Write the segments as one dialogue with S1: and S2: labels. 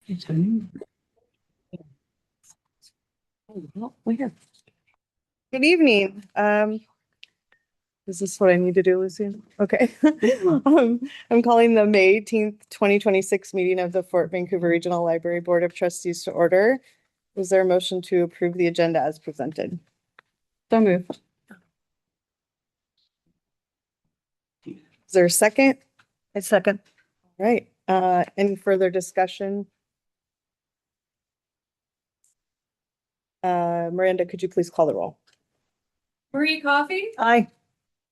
S1: Good evening. Is this what I need to do, Lucy? Okay. I'm calling the May 18th, 2026 meeting of the Fort Vancouver Regional Library Board of Trustees to order. Is there a motion to approve the agenda as presented? So moved. Is there a second?
S2: A second.
S1: All right. Any further discussion? Miranda, could you please call the roll?
S3: Marie Coffey,
S2: Aye.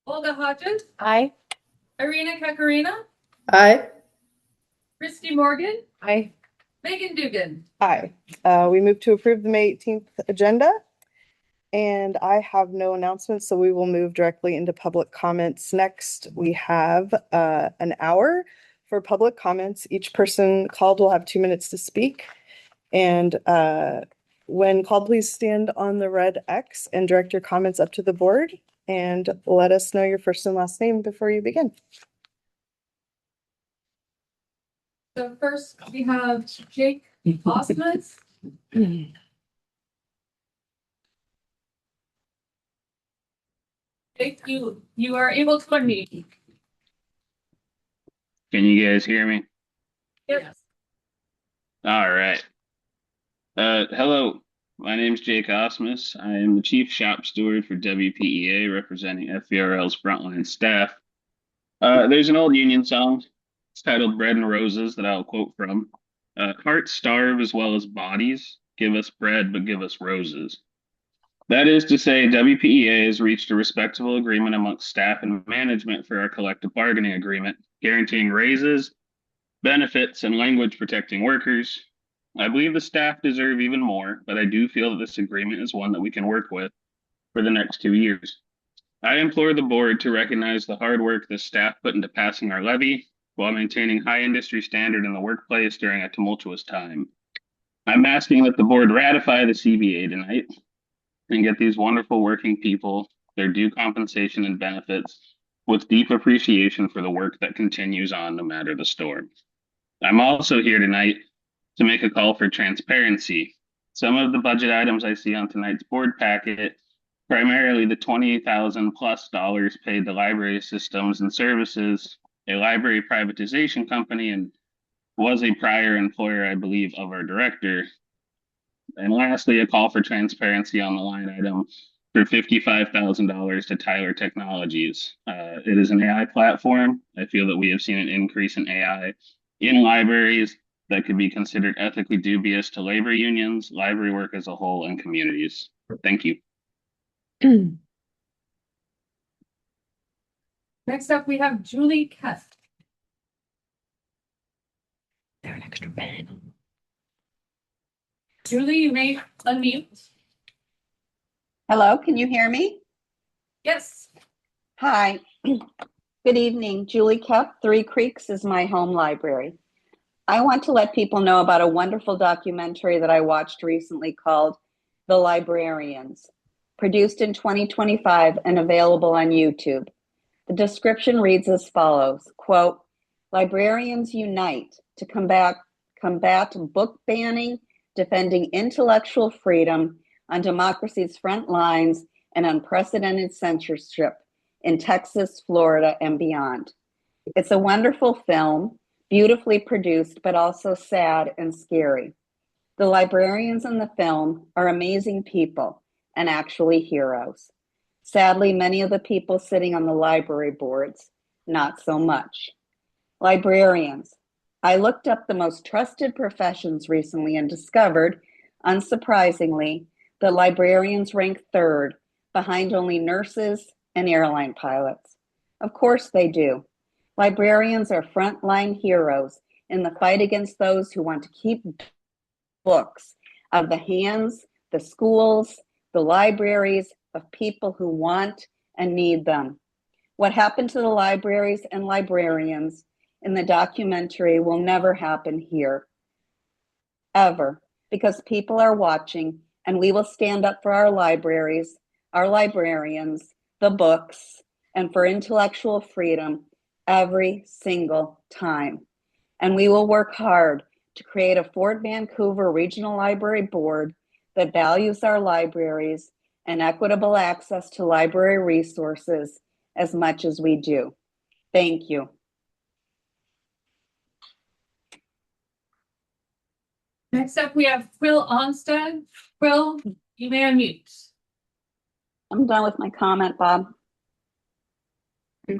S3: Olga Hodges,
S2: Aye.
S3: Irina Kakarina,
S2: Aye.
S3: Christy Morgan,
S2: Aye.
S3: Megan Dugan.
S1: Aye. We move to approve the May 18th agenda. And I have no announcements, so we will move directly into public comments. Next, we have an hour for public comments. Each person called will have 2 minutes to speak. And when called, please stand on the red X and direct your comments up to the board. And let us know your first and last name before you begin.
S3: So first we have Jake Osmus. Jake, you are able to unmute.
S4: Can you guys hear me?
S3: Yes.
S4: All right. Hello, my name is Jake Osmus. I am the Chief Shop Steward for WPEA, representing FVRL's frontline staff. There's an old Union song. It's titled Bread and Roses that I'll quote from. Hearts starve as well as bodies. Give us bread, but give us roses. That is to say, WPEA has reached a respectable agreement amongst staff and management for our collective bargaining agreement, guaranteeing raises, benefits, and language protecting workers. I believe the staff deserve even more, but I do feel that this agreement is one that we can work with for the next 2 years. I implore the board to recognize the hard work the staff put into passing our levy while maintaining high industry standard in the workplace during a tumultuous time. I'm asking that the board ratify the CBA tonight and get these wonderful working people their due compensation and benefits with deep appreciation for the work that continues on no matter the storm. I'm also here tonight to make a call for transparency. Some of the budget items I see on tonight's board packet, primarily the $20,000+ paid to library systems and services, a library privatization company, and was a prior employer, I believe, of our director. And lastly, a call for transparency on the line item for $55,000 to Tyler Technologies. It is an AI platform. I feel that we have seen an increase in AI in libraries that could be considered ethically dubious to labor unions, library work as a whole, and communities. Thank you.
S3: Next up, we have Julie Kest.
S2: There an extra pen.
S3: Julie, you may unmute.
S5: Hello, can you hear me?
S3: Yes.
S5: Hi, good evening. Julie Kep, Three Creeks is my home library. I want to let people know about a wonderful documentary that I watched recently called The Librarians, produced in 2025 and available on YouTube. The description reads as follows, quote, librarians unite to combat book banning, defending intellectual freedom on democracy's front lines and unprecedented censorship in Texas, Florida, and beyond. It's a wonderful film, beautifully produced, but also sad and scary. The librarians in the film are amazing people and actually heroes. Sadly, many of the people sitting on the library boards, not so much. Librarians. I looked up the most trusted professions recently and discovered, unsurprisingly, that librarians rank third, behind only nurses and airline pilots. Of course they do. Librarians are frontline heroes in the fight against those who want to keep books out of the hands, the schools, the libraries of people who want and need them. What happened to the libraries and librarians in the documentary will never happen here, ever, because people are watching, and we will stand up for our libraries, our librarians, the books, and for intellectual freedom every single time. And we will work hard to create a Fort Vancouver Regional Library Board that values our libraries and equitable access to library resources as much as we do. Thank you.
S3: Next up, we have Quill Onstead. Quill, you may unmute.
S5: I'm done with my comment, Bob.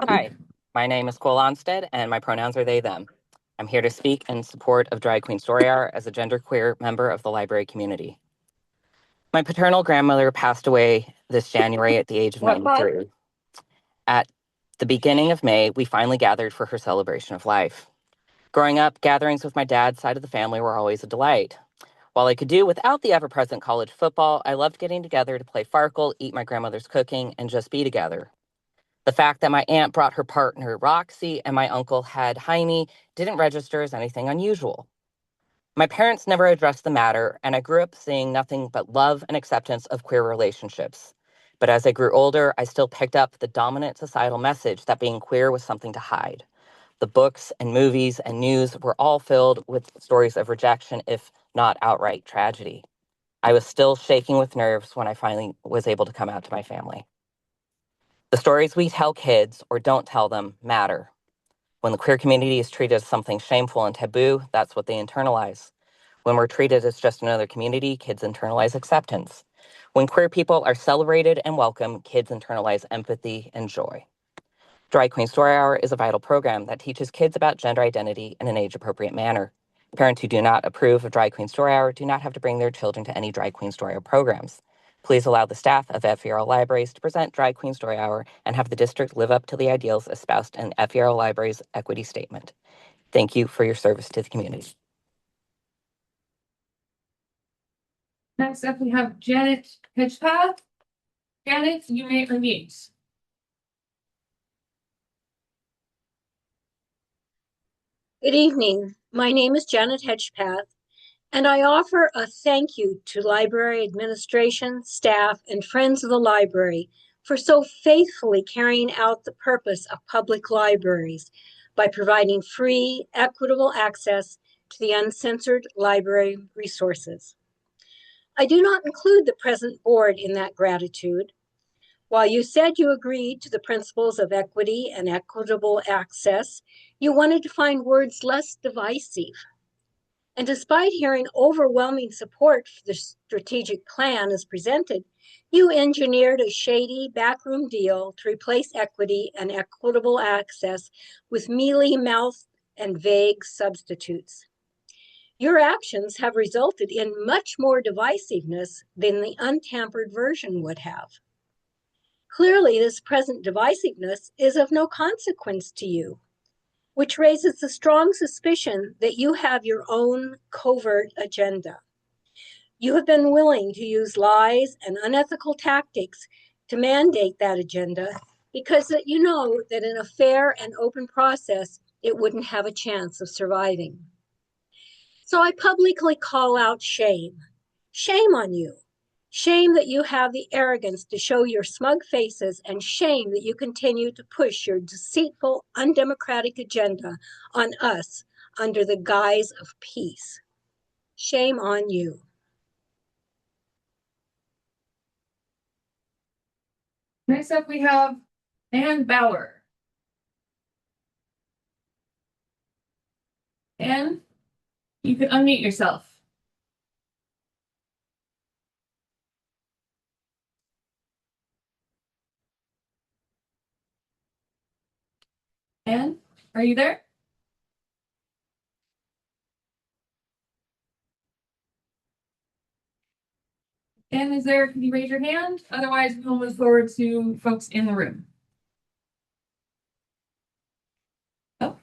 S6: Hi, my name is Cole Onstead, and my pronouns are they, them. I'm here to speak in support of Drag Queen Story Hour as a genderqueer member of the library community. My paternal grandmother passed away this January at the age of 93. At the beginning of May, we finally gathered for her celebration of life. Growing up, gatherings with my dad's side of the family were always a delight. While I could do without the ever-present college football, I loved getting together to play Farkle, eat my grandmother's cooking, and just be together. The fact that my aunt brought her partner, Roxy, and my uncle had Jaime didn't register as anything unusual. My parents never addressed the matter, and I grew up seeing nothing but love and acceptance of queer relationships. But as I grew older, I still picked up the dominant societal message that being queer was something to hide. The books and movies and news were all filled with stories of rejection, if not outright tragedy. I was still shaking with nerves when I finally was able to come out to my family. The stories we tell kids or don't tell them matter. When the queer community is treated as something shameful and taboo, that's what they internalize. When we're treated as just another community, kids internalize acceptance. When queer people are celebrated and welcome, kids internalize empathy and joy. Drag Queen Story Hour is a vital program that teaches kids about gender identity in an age-appropriate manner. Parents who do not approve of Drag Queen Story Hour do not have to bring their children to any Drag Queen Story Hour programs. Please allow the staff of FVRL Libraries to present Drag Queen Story Hour and have the district live up to the ideals espoused in FVRL Libraries' equity statement. Thank you for your service to the community.
S3: Next up, we have Janet Hedgepath. Janet, you may unmute.
S7: Good evening. My name is Janet Hedgepath, and I offer a thank you to library administration, staff, and friends of the library for so faithfully carrying out the purpose of public libraries by providing free, equitable access to the uncensored library resources. I do not include the present board in that gratitude. While you said you agreed to the principles of equity and equitable access, you wanted to find words less divisive. And despite hearing overwhelming support for the strategic plan as presented, you engineered a shady backroom deal to replace equity and equitable access with mealy-mouthed and vague substitutes. Your actions have resulted in much more divisiveness than the untampered version would have. Clearly, this present divisiveness is of no consequence to you, which raises the strong suspicion that you have your own covert agenda. You have been willing to use lies and unethical tactics to mandate that agenda because you know that in a fair and open process, it wouldn't have a chance of surviving. So I publicly call out shame. Shame on you. Shame that you have the arrogance to show your smug faces, and shame that you continue to push your deceitful, undemocratic agenda on us under the guise of peace. Shame on you.
S3: Next up, we have Ann Bauer. Ann, you can unmute yourself. Ann, are you there? Ann is there. Can you raise your hand? Otherwise, we'll move forward to folks in the room. Oh.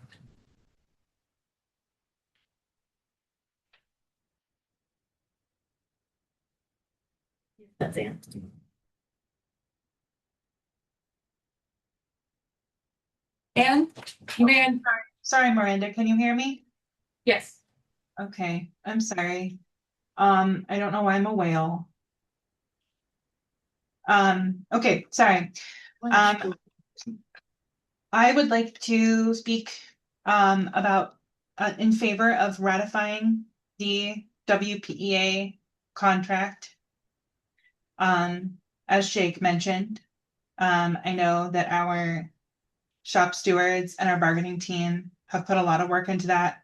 S2: That's Ann.
S3: Ann, you may.
S8: Sorry, Miranda, can you hear me?
S3: Yes.
S8: Okay, I'm sorry. I don't know why I'm a whale. Okay, sorry. I would like to speak about in favor of ratifying the WPEA contract. As Jake mentioned, I know that our shop stewards and our bargaining team have put a lot of work into that.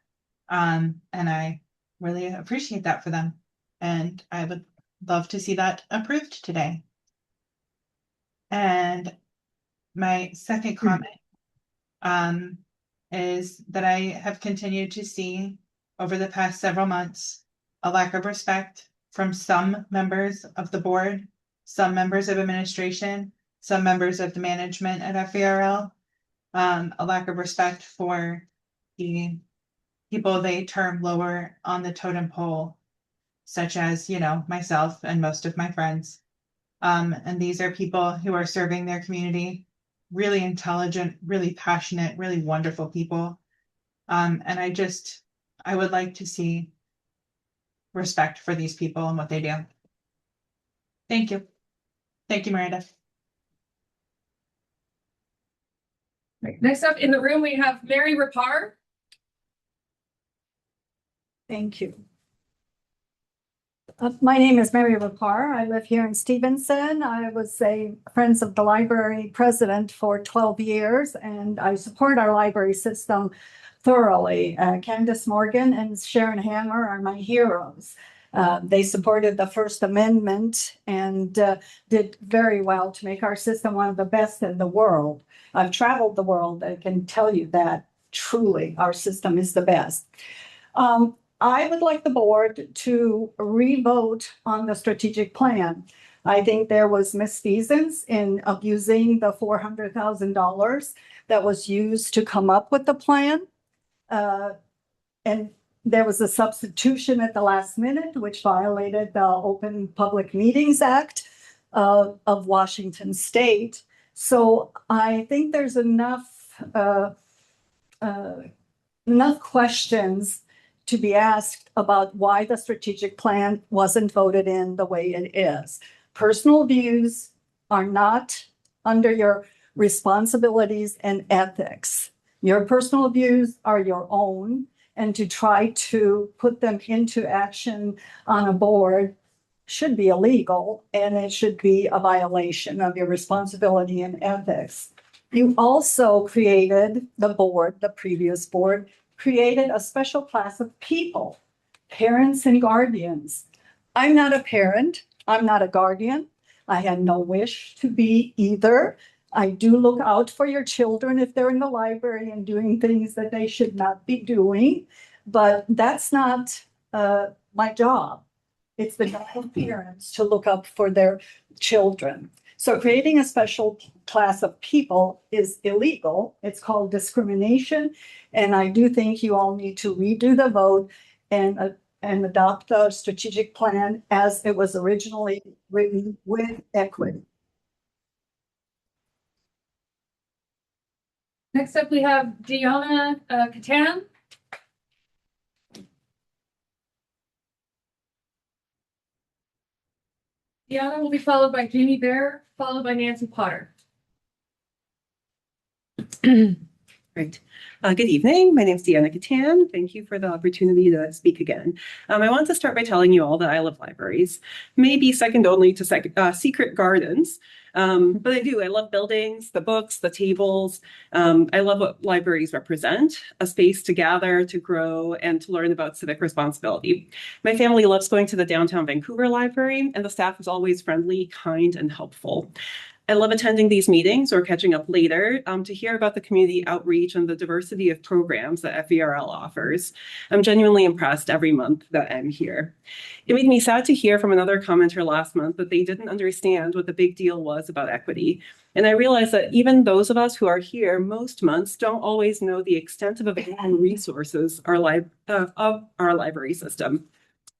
S8: And I really appreciate that for them. And I would love to see that approved today. And my second comment is that I have continued to see over the past several months a lack of respect from some members of the board, some members of administration, some members of the management at FVRL, a lack of respect for the people they term lower on the totem pole, such as, you know, myself and most of my friends. And these are people who are serving their community, really intelligent, really passionate, really wonderful people. And I would like to see respect for these people and what they do. Thank you. Thank you, Miranda.
S3: Right. Next up in the room, we have Mary Rapar.
S9: Thank you. My name is Mary Rapar. I live here in Stevenson. I was a Friends of the Library president for 12 years, and I support our library system thoroughly. Candace Morgan and Sharon Hammer are my heroes. They supported the First Amendment and did very well to make our system one of the best in the world. I've traveled the world. I can tell you that truly our system is the best. I would like the board to re-vote on the strategic plan. I think there was misfeasance in abusing the $400,000 that was used to come up with the plan. And there was a substitution at the last minute, which violated the Open Public Meetings Act of Washington State. So I think there's enough questions to be asked about why the strategic plan wasn't voted in the way it is. Personal views are not under your responsibilities and ethics. Your personal views are your own, and to try to put them into action on a board should be illegal, and it should be a violation of your responsibility and ethics. You also created the board, the previous board, created a special class of people, parents and guardians. I'm not a parent. I'm not a guardian. I had no wish to be either. I do look out for your children if they're in the library and doing things that they should not be doing, but that's not my job. It's the job of parents to look up for their children. So creating a special class of people is illegal. It's called discrimination. And I do think you all need to redo the vote and adopt the strategic plan as it was originally written with equity.
S3: Next up, we have Deanna Catan. Deanna will be followed by Jamie Bear, followed by Nancy Potter.
S10: Great. Good evening. My name is Deanna Catan. Thank you for the opportunity to speak again. I want to start by telling you all that I love libraries, maybe second only to secret gardens. But I do. I love buildings, the books, the tables. I love what libraries represent, a space to gather, to grow, and to learn about civic responsibility. My family loves going to the downtown Vancouver library, and the staff is always friendly, kind, and helpful. I love attending these meetings or catching up later to hear about the community outreach and the diversity of programs that FVRL offers. I'm genuinely impressed every month that I'm here. It made me sad to hear from another commenter last month that they didn't understand what the big deal was about equity. And I realized that even those of us who are here most months don't always know the extent of available resources of our library system.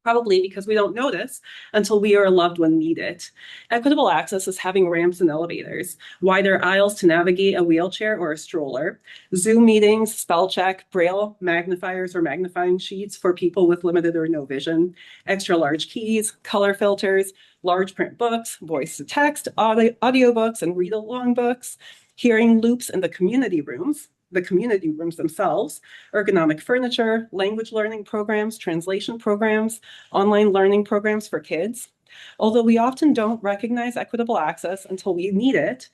S10: Probably because we don't notice until we or a loved one need it. Equitable access is having ramps and elevators, wider aisles to navigate a wheelchair or a stroller, Zoom meetings, spell check, Braille magnifiers or magnifying sheets for people with limited or no vision, extra large keys, color filters, large print books, voice to text, audiobooks and read-along books, hearing loops in the community rooms, the community rooms themselves, ergonomic furniture, language learning programs, translation programs, online learning programs for kids. Although we often don't recognize equitable access until we need it,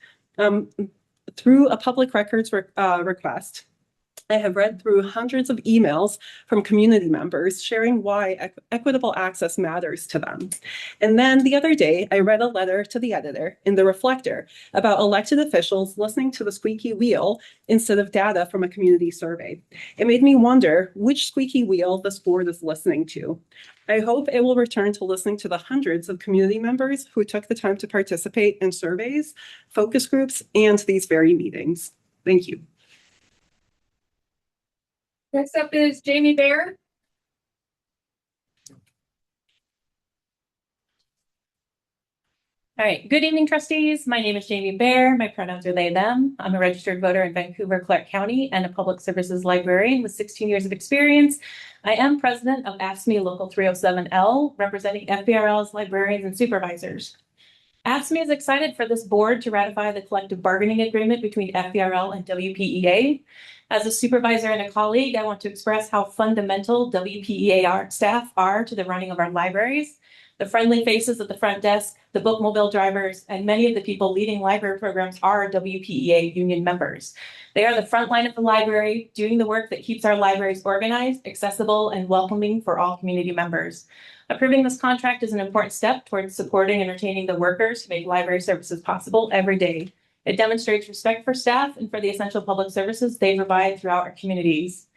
S10: through a public records request, I have read through hundreds of emails from community members sharing why equitable access matters to them. And then the other day, I read a letter to the editor in The Reflector about elected officials listening to the squeaky wheel instead of data from a community survey. It made me wonder which squeaky wheel this board is listening to. I hope it will return to listening to the hundreds of community members who took the time to participate in surveys, focus groups, and these very meetings. Thank you.
S3: Next up is Jamie Baer.
S2: All right. Good evening, trustees. My name is Jamie Baer. My pronouns are they, them. I'm a registered voter in Vancouver, Clark County, and a public services librarian with 16 years of experience. I am president of AFSCME Local 307L, representing FVRL's librarians and supervisors. AFSCME is excited for this board to ratify the collective bargaining agreement between FVRL and WPEA. As a supervisor and a colleague, I want to express how fundamental WPEA staff are to the running of our libraries. The friendly faces at the front desk, the bookmobile drivers, and many of the people leading library programs are WPEA union members. They are the front line of the library, doing the work that keeps our libraries organized, accessible, and welcoming for all community members. Approving this contract is an important step towards supporting and retaining the workers who make library services possible every day. It demonstrates respect for staff and for the essential public services they provide throughout our communities.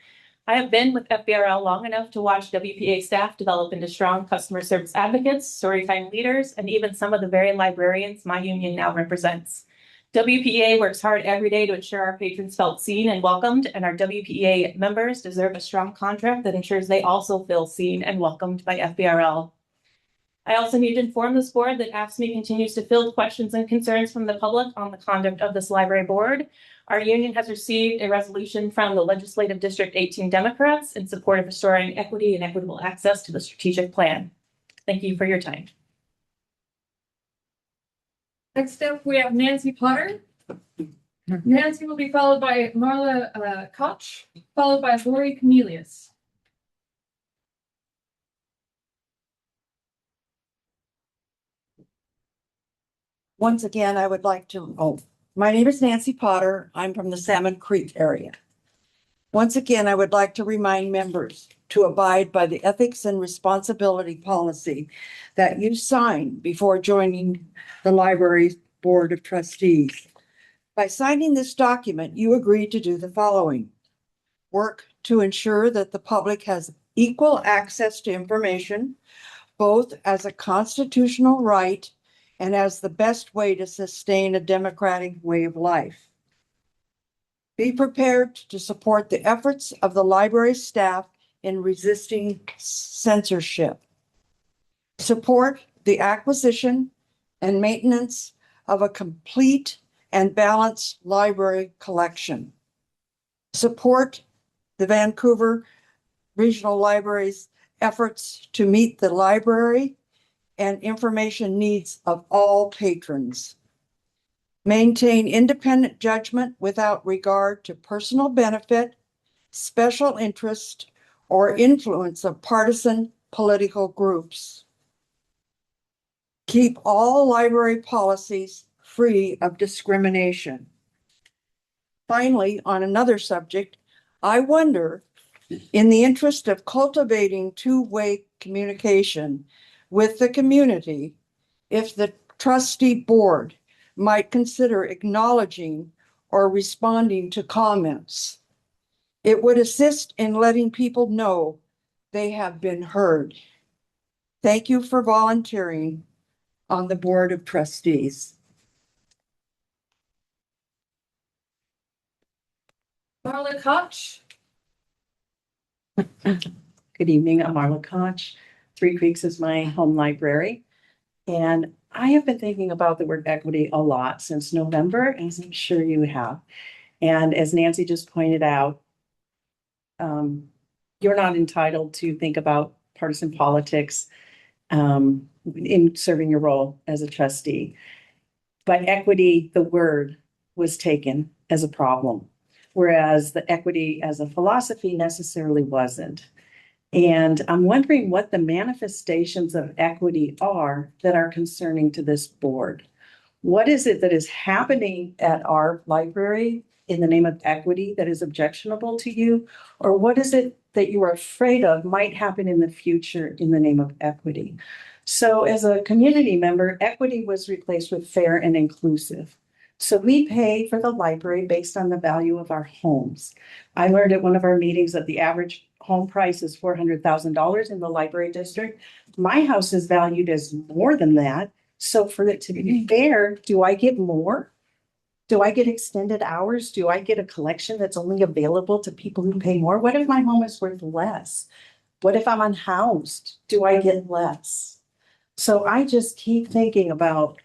S2: I have been with FVRL long enough to watch WPA staff develop into strong customer service advocates, storytime leaders, and even some of the very librarians my union now represents. WPA works hard every day to ensure our patrons felt seen and welcomed, and our WPA members deserve a strong contract that ensures they also feel seen and welcomed by FVRL. I also need to inform this board that AFSCME continues to field questions and concerns from the public on the conduct of this library board. Our union has received a resolution from the Legislative District 18 Democrats in support of restoring equity and equitable access to the strategic plan. Thank you for your time.
S3: Next up, we have Nancy Potter. Nancy will be followed by Marla Koch, followed by Lori Cornelius.
S11: Once again, I would like to, my name is Nancy Potter. I'm from the Salmon Creek area. Once again, I would like to remind members to abide by the ethics and responsibility policy that you signed before joining the Libraries Board of Trustees. By signing this document, you agreed to do the following: work to ensure that the public has equal access to information, both as a constitutional right and as the best way to sustain a democratic way of life. Be prepared to support the efforts of the library staff in resisting censorship. Support the acquisition and maintenance of a complete and balanced library collection. Support the Vancouver Regional Library's efforts to meet the library and information needs of all patrons. Maintain independent judgment without regard to personal benefit, special interest, or influence of partisan political groups. Keep all library policies free of discrimination. Finally, on another subject, I wonder, in the interest of cultivating two-way communication with the community, if the trustee board might consider acknowledging or responding to comments. It would assist in letting people know they have been heard. Thank you for volunteering on the Board of Trustees.
S3: Marla Koch.
S12: Good evening, I'm Marla Koch. Three Creeks is my home library. And I have been thinking about the word equity a lot since November, as I'm sure you have. And as Nancy just pointed out, you're not entitled to think about partisan politics in serving your role as a trustee. But equity, the word, was taken as a problem. whereas the equity as a philosophy necessarily wasn't. And I'm wondering what the manifestations of equity are that are concerning to this board. What is it that is happening at our library in the name of equity that is objectionable to you? Or what is it that you are afraid of might happen in the future in the name of equity? So as a community member, equity was replaced with fair and inclusive. So we pay for the library based on the value of our homes. I learned at one of our meetings that the average home price is $400,000 in the library district. My house is valued as more than that. So for it to be fair, do I get more? Do I get extended hours? Do I get a collection that's only available to people who pay more? What if my home is worth less? What if I'm unhoused? Do I get less? So I just keep thinking about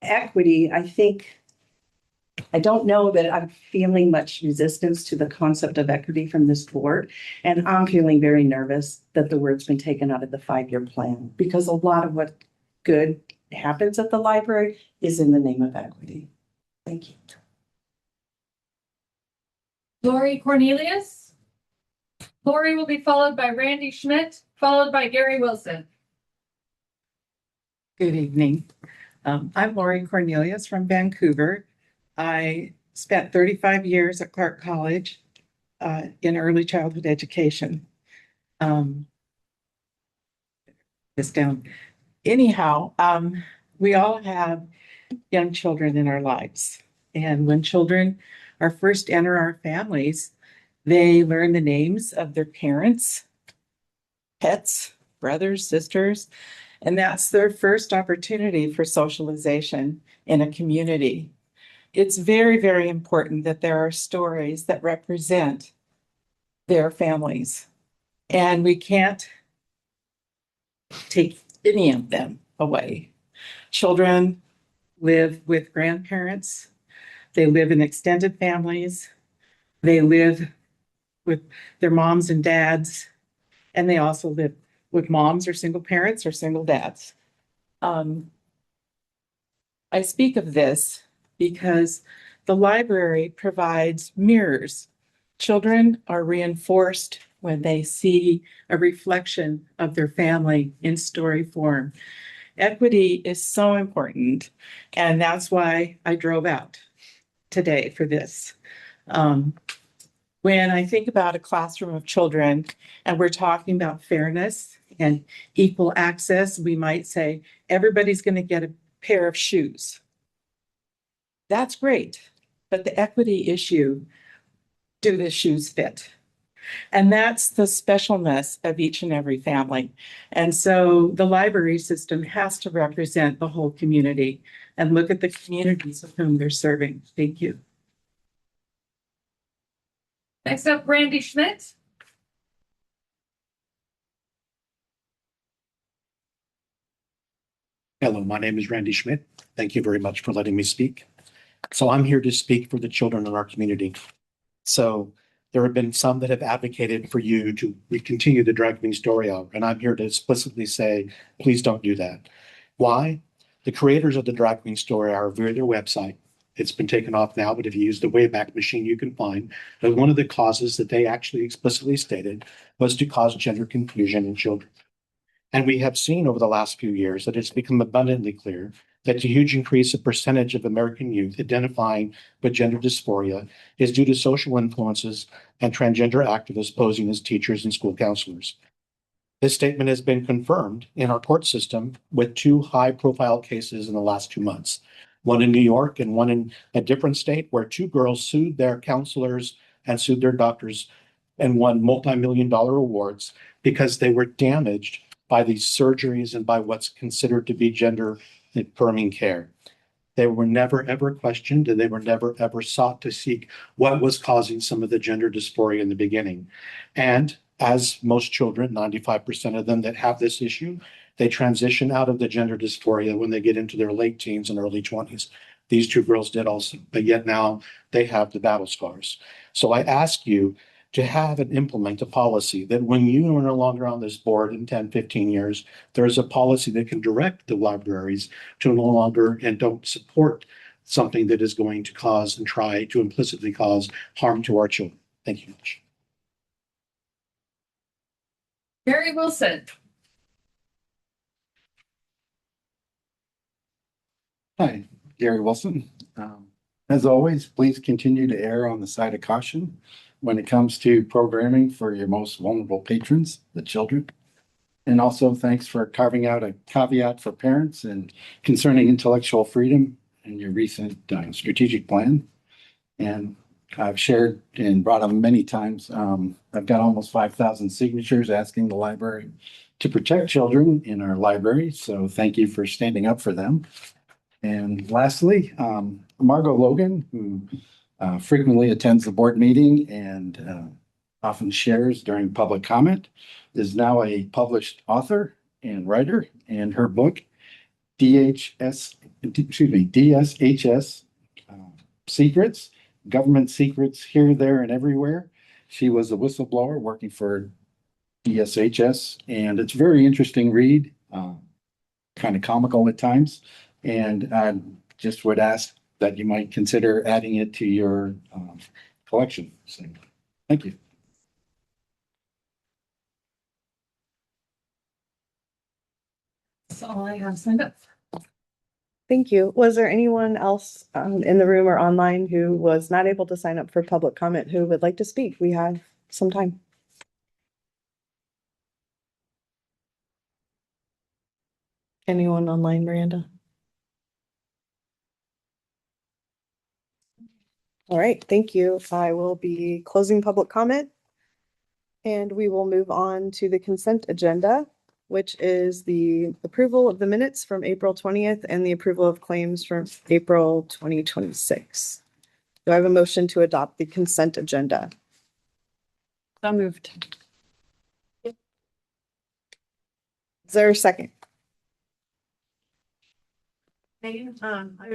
S12: equity. I don't know that I'm feeling much resistance to the concept of equity from this board. And I'm feeling very nervous that the word's been taken out of the 5-year plan because a lot of what good happens at the library is in the name of equity. Thank you.
S3: Lori Cornelius. Lori will be followed by Randy Schmidt, followed by Gary Wilson.
S13: Good evening. I'm Lori Cornelius from Vancouver. I spent 35 years at Clark College in early childhood education. This down. Anyhow, we all have young children in our lives. And when children are first enter our families, they learn the names of their parents, pets, brothers, sisters, and that's their first opportunity for socialization in a community. It's very, very important that there are stories that represent their families. And we can't take any of them away. Children live with grandparents. They live in extended families. They live with their moms and dads. And they also live with moms or single parents or single dads. I speak of this because the library provides mirrors. Children are reinforced when they see a reflection of their family in story form. Equity is so important, and that's why I drove out today for this. When I think about a classroom of children and we're talking about fairness and equal access, we might say everybody's going to get a pair of shoes. That's great, but the equity issue, do the shoes fit? And that's the specialness of each and every family. And so the library system has to represent the whole community and look at the communities of whom they're serving. Thank you.
S3: Next up, Randy Schmidt.
S14: Hello, my name is Randy Schmidt. Thank you very much for letting me speak. So I'm here to speak for the children in our community. So there have been some that have advocated for you to continue the Drag Queen Story Hour, and I'm here to explicitly say, please don't do that. Why? The creators of the Drag Queen Story Hour via their website. It's been taken off now, but if you use the Wayback Machine, you can find that one of the causes that they actually explicitly stated was to cause gender confusion in children. And we have seen over the last few years that it's become abundantly clear that the huge increase of percentage of American youth identifying with gender dysphoria is due to social influences and transgender activists posing as teachers and school counselors. This statement has been confirmed in our court system with 2 high-profile cases in the last 2 months, one in New York and one in a different state, where 2 girls sued their counselors and sued their doctors and won multi-million-dollar awards because they were damaged by these surgeries and by what's considered to be gender affirming care. They were never ever questioned, and they were never ever sought to seek what was causing some of the gender dysphoria in the beginning. And as most children, 95% of them that have this issue, they transition out of the gender dysphoria when they get into their late teens and early 20s. These 2 girls did also, but yet now they have the battle scars. So I ask you to have and implement a policy that when you are no longer on this board in 10, 15 years, there is a policy that can direct the libraries to no longer and don't support something that is going to cause and try to implicitly cause harm to our children. Thank you much.
S3: Gary Wilson.
S15: Hi, Gary Wilson. As always, please continue to err on the side of caution when it comes to programming for your most vulnerable patrons, the children. And also thanks for carving out a caveat for parents and concerning intellectual freedom in your recent strategic plan. And I've shared and brought up many times. I've got almost 5,000 signatures asking the library to protect children in our library. So thank you for standing up for them. And lastly, Margot Logan, who frequently attends the board meeting and often shares during public comment, is now a published author and writer, and her book, DSHS Secrets, Government Secrets Here, There, and Everywhere. She was a whistleblower working for DSHS, and it's a very interesting read, kind of comical at times. And I just would ask that you might consider adding it to your collection. So, thank you.
S3: That's all I have signed up.
S1: Thank you. Was there anyone else in the room or online who was not able to sign up for public comment who would like to speak? We have some time. Anyone online, Miranda? All right, thank you. I will be closing public comment. And we will move on to the consent agenda, which is the approval of the minutes from April 20th and the approval of claims from April 2026. Do I have a motion to adopt the consent agenda?
S9: So moved.
S1: Is there a second?
S12: Hey, there's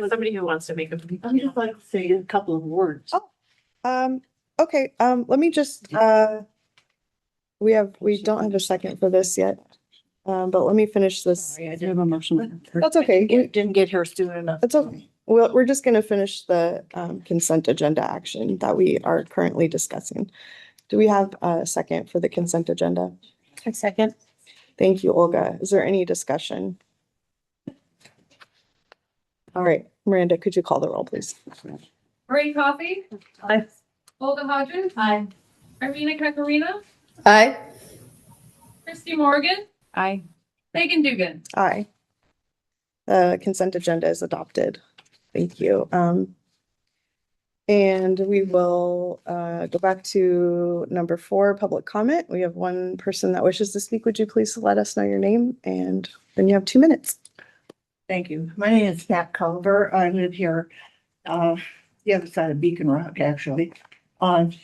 S12: somebody who wants to make a. I'd just like to say a couple of words.
S1: Okay, let me just, we don't have a second for this yet. But let me finish this.
S9: Sorry, I did have a motion.
S1: That's okay.
S9: Didn't get here soon enough.
S1: It's okay. Well, we're just going to finish the consent agenda action that we are currently discussing. Do we have a second for the consent agenda?
S2: A second.
S1: Thank you, Olga. Is there any discussion? All right, Miranda, could you call the roll, please?
S3: Ray Coffey.
S9: Aye.
S3: Olga Hodges.
S2: Aye.
S3: Irina Kakarina.
S11: Aye.
S3: Christy Morgan.
S9: Aye.
S3: Megan Dugan.
S1: Aye. Consent agenda is adopted. Thank you. And we will go back to number 4, public comment. We have one person that wishes to speak. Would you please let us know your name? And then you have 2 minutes.
S12: Thank you. My name is Pat Culver. I live here, the other side of Beacon Rock, actually. I've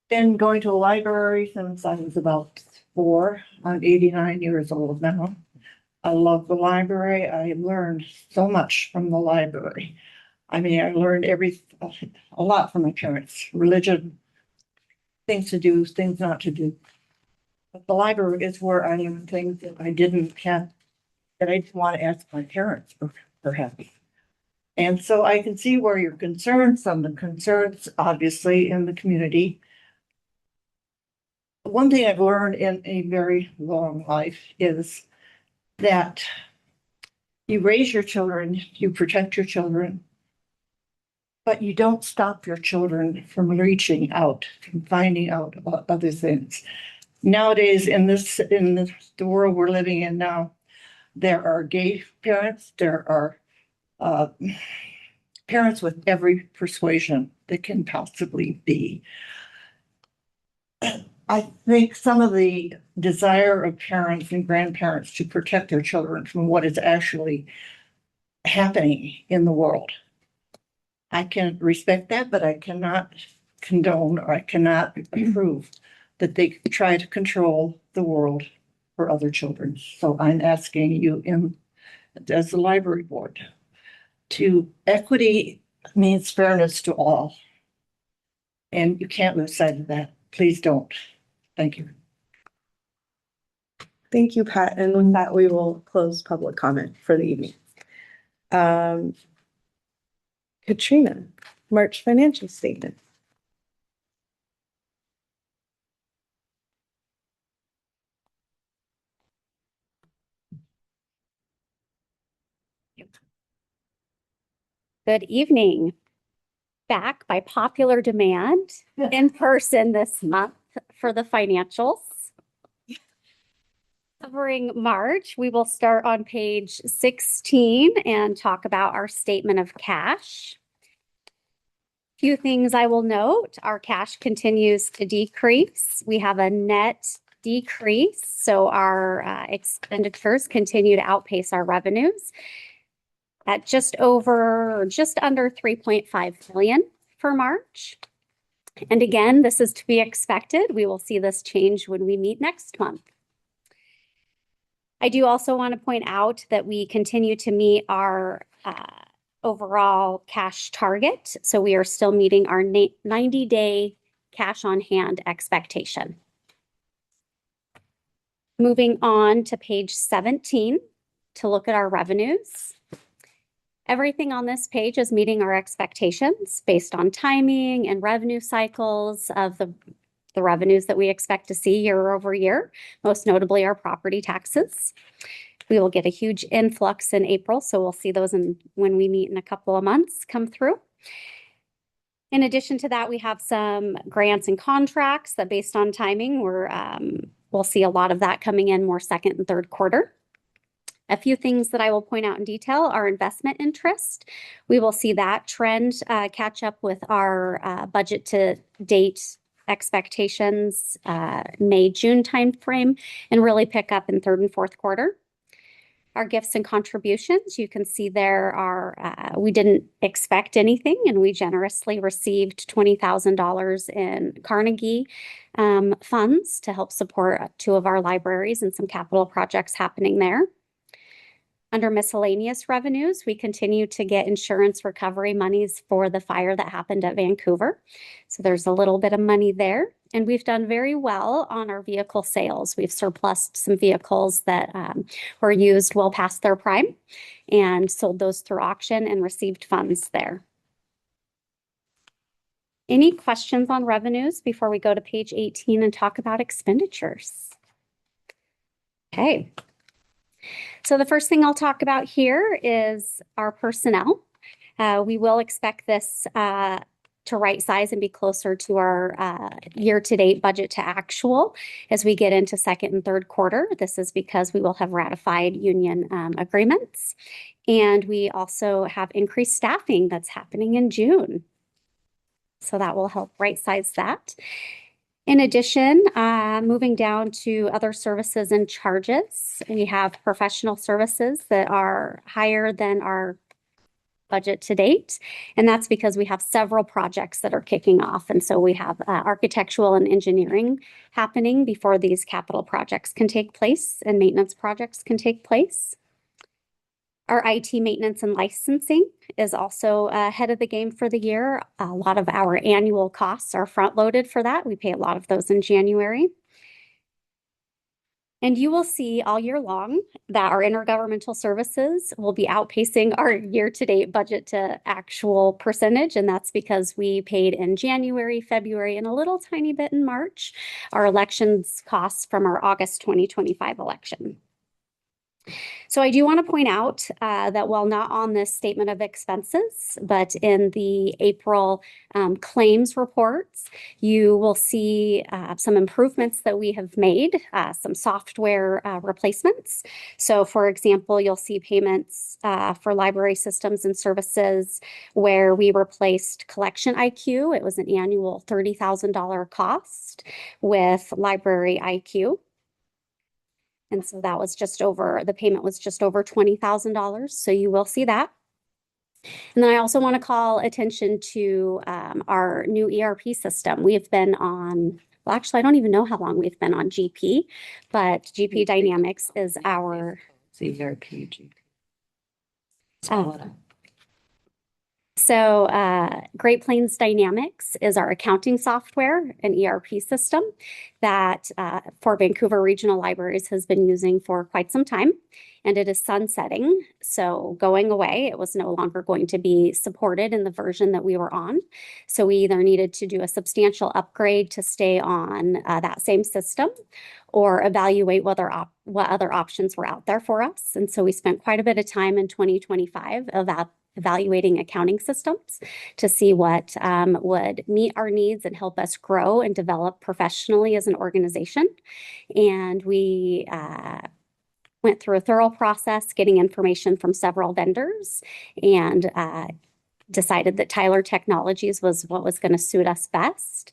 S12: been going to a library since I was about 4. I'm 89 years old now. I love the library. I learned so much from the library. I mean, I learned a lot from my parents, religion, things to do, things not to do. But the library is where I learned things that I didn't want to ask my parents, perhaps. And so I can see where you're concerned, some of the concerns, obviously, in the community. One thing I've learned in a very long life is that you raise your children, you protect your children, but you don't stop your children from reaching out, from finding out about other things. Nowadays, in the world we're living in now, there are gay parents, there are parents with every persuasion that can possibly be. I think some of the desire of parents and grandparents to protect their children from what is actually happening in the world. I can respect that, but I cannot condone or I cannot approve that they try to control the world for other children. So I'm asking you as the library board equity means fairness to all. And you can't lose sight of that. Please don't. Thank you.
S1: Thank you, Pat. And with that, we will close public comment for the evening. Katrina, March financial statement.
S16: Good evening. Back by popular demand in person this month for the financials. Covering March, we will start on page 16 and talk about our statement of cash. Few things I will note, our cash continues to decrease. We have a net decrease, so our expenditures continue to outpace our revenues at just under 3.5 million for March. And again, this is to be expected. We will see this change when we meet next month. I do also want to point out that we continue to meet our overall cash target. So we are still meeting our 90-day cash on hand expectation. Moving on to page 17 to look at our revenues. Everything on this page is meeting our expectations based on timing and revenue cycles of the revenues that we expect to see year over year, most notably our property taxes. We will get a huge influx in April, so we'll see those when we meet in a couple of months come through. In addition to that, we have some grants and contracts that based on timing, we'll see a lot of that coming in more second and third quarter. A few things that I will point out in detail are investment interest. We will see that trend catch up with our budget to date expectations, May-June timeframe, and really pick up in third and fourth quarter. Our gifts and contributions, you can see there are, we didn't expect anything, and we generously received $20,000 in Carnegie funds to help support 2 of our libraries and some capital projects happening there. Under miscellaneous revenues, we continue to get insurance recovery monies for the fire that happened at Vancouver. So there's a little bit of money there. And we've done very well on our vehicle sales. We've surplused some vehicles that were used well past their prime and sold those through auction and received funds there. Any questions on revenues before we go to page 18 and talk about expenditures? Okay. So the first thing I'll talk about here is our personnel. We will expect this to right size and be closer to our year-to-date budget to actual as we get into second and third quarter. This is because we will have ratified union agreements. And we also have increased staffing that's happening in June. So that will help right size that. In addition, moving down to other services and charges, we have professional services that are higher than our budget to date. And that's because we have several projects that are kicking off. And so we have architectural and engineering happening before these capital projects can take place and maintenance projects can take place. Our IT maintenance and licensing is also ahead of the game for the year. A lot of our annual costs are front loaded for that. We pay a lot of those in January. And you will see all year long that our intergovernmental services will be outpacing our year-to-date budget to actual percentage. And that's because we paid in January, February, and a little tiny bit in March, our elections costs from our August 2025 election. So I do want to point out that while not on this statement of expenses, but in the April claims reports, you will see some improvements that we have made, some software replacements. So for example, you'll see payments for library systems and services where we replaced Collection IQ. It was an annual $30,000 cost with Library IQ. And so that was the payment was just over $20,000. So you will see that. And then I also want to call attention to our new ERP system. We have been on, well, actually, I don't even know how long we've been on GP, but GP Dynamics is our
S11: ERP, GP.
S16: So Great Plains Dynamics is our accounting software and ERP system that for Vancouver Regional Libraries has been using for quite some time, and it is sunsetting, so going away. It was no longer going to be supported in the version that we were on. So we either needed to do a substantial upgrade to stay on that same system or evaluate what other options were out there for us. And so we spent quite a bit of time in 2025 evaluating accounting systems to see what would meet our needs and help us grow and develop professionally as an organization. And we went through a thorough process, getting information from several vendors, and decided that Tyler Technologies was what was going to suit us best.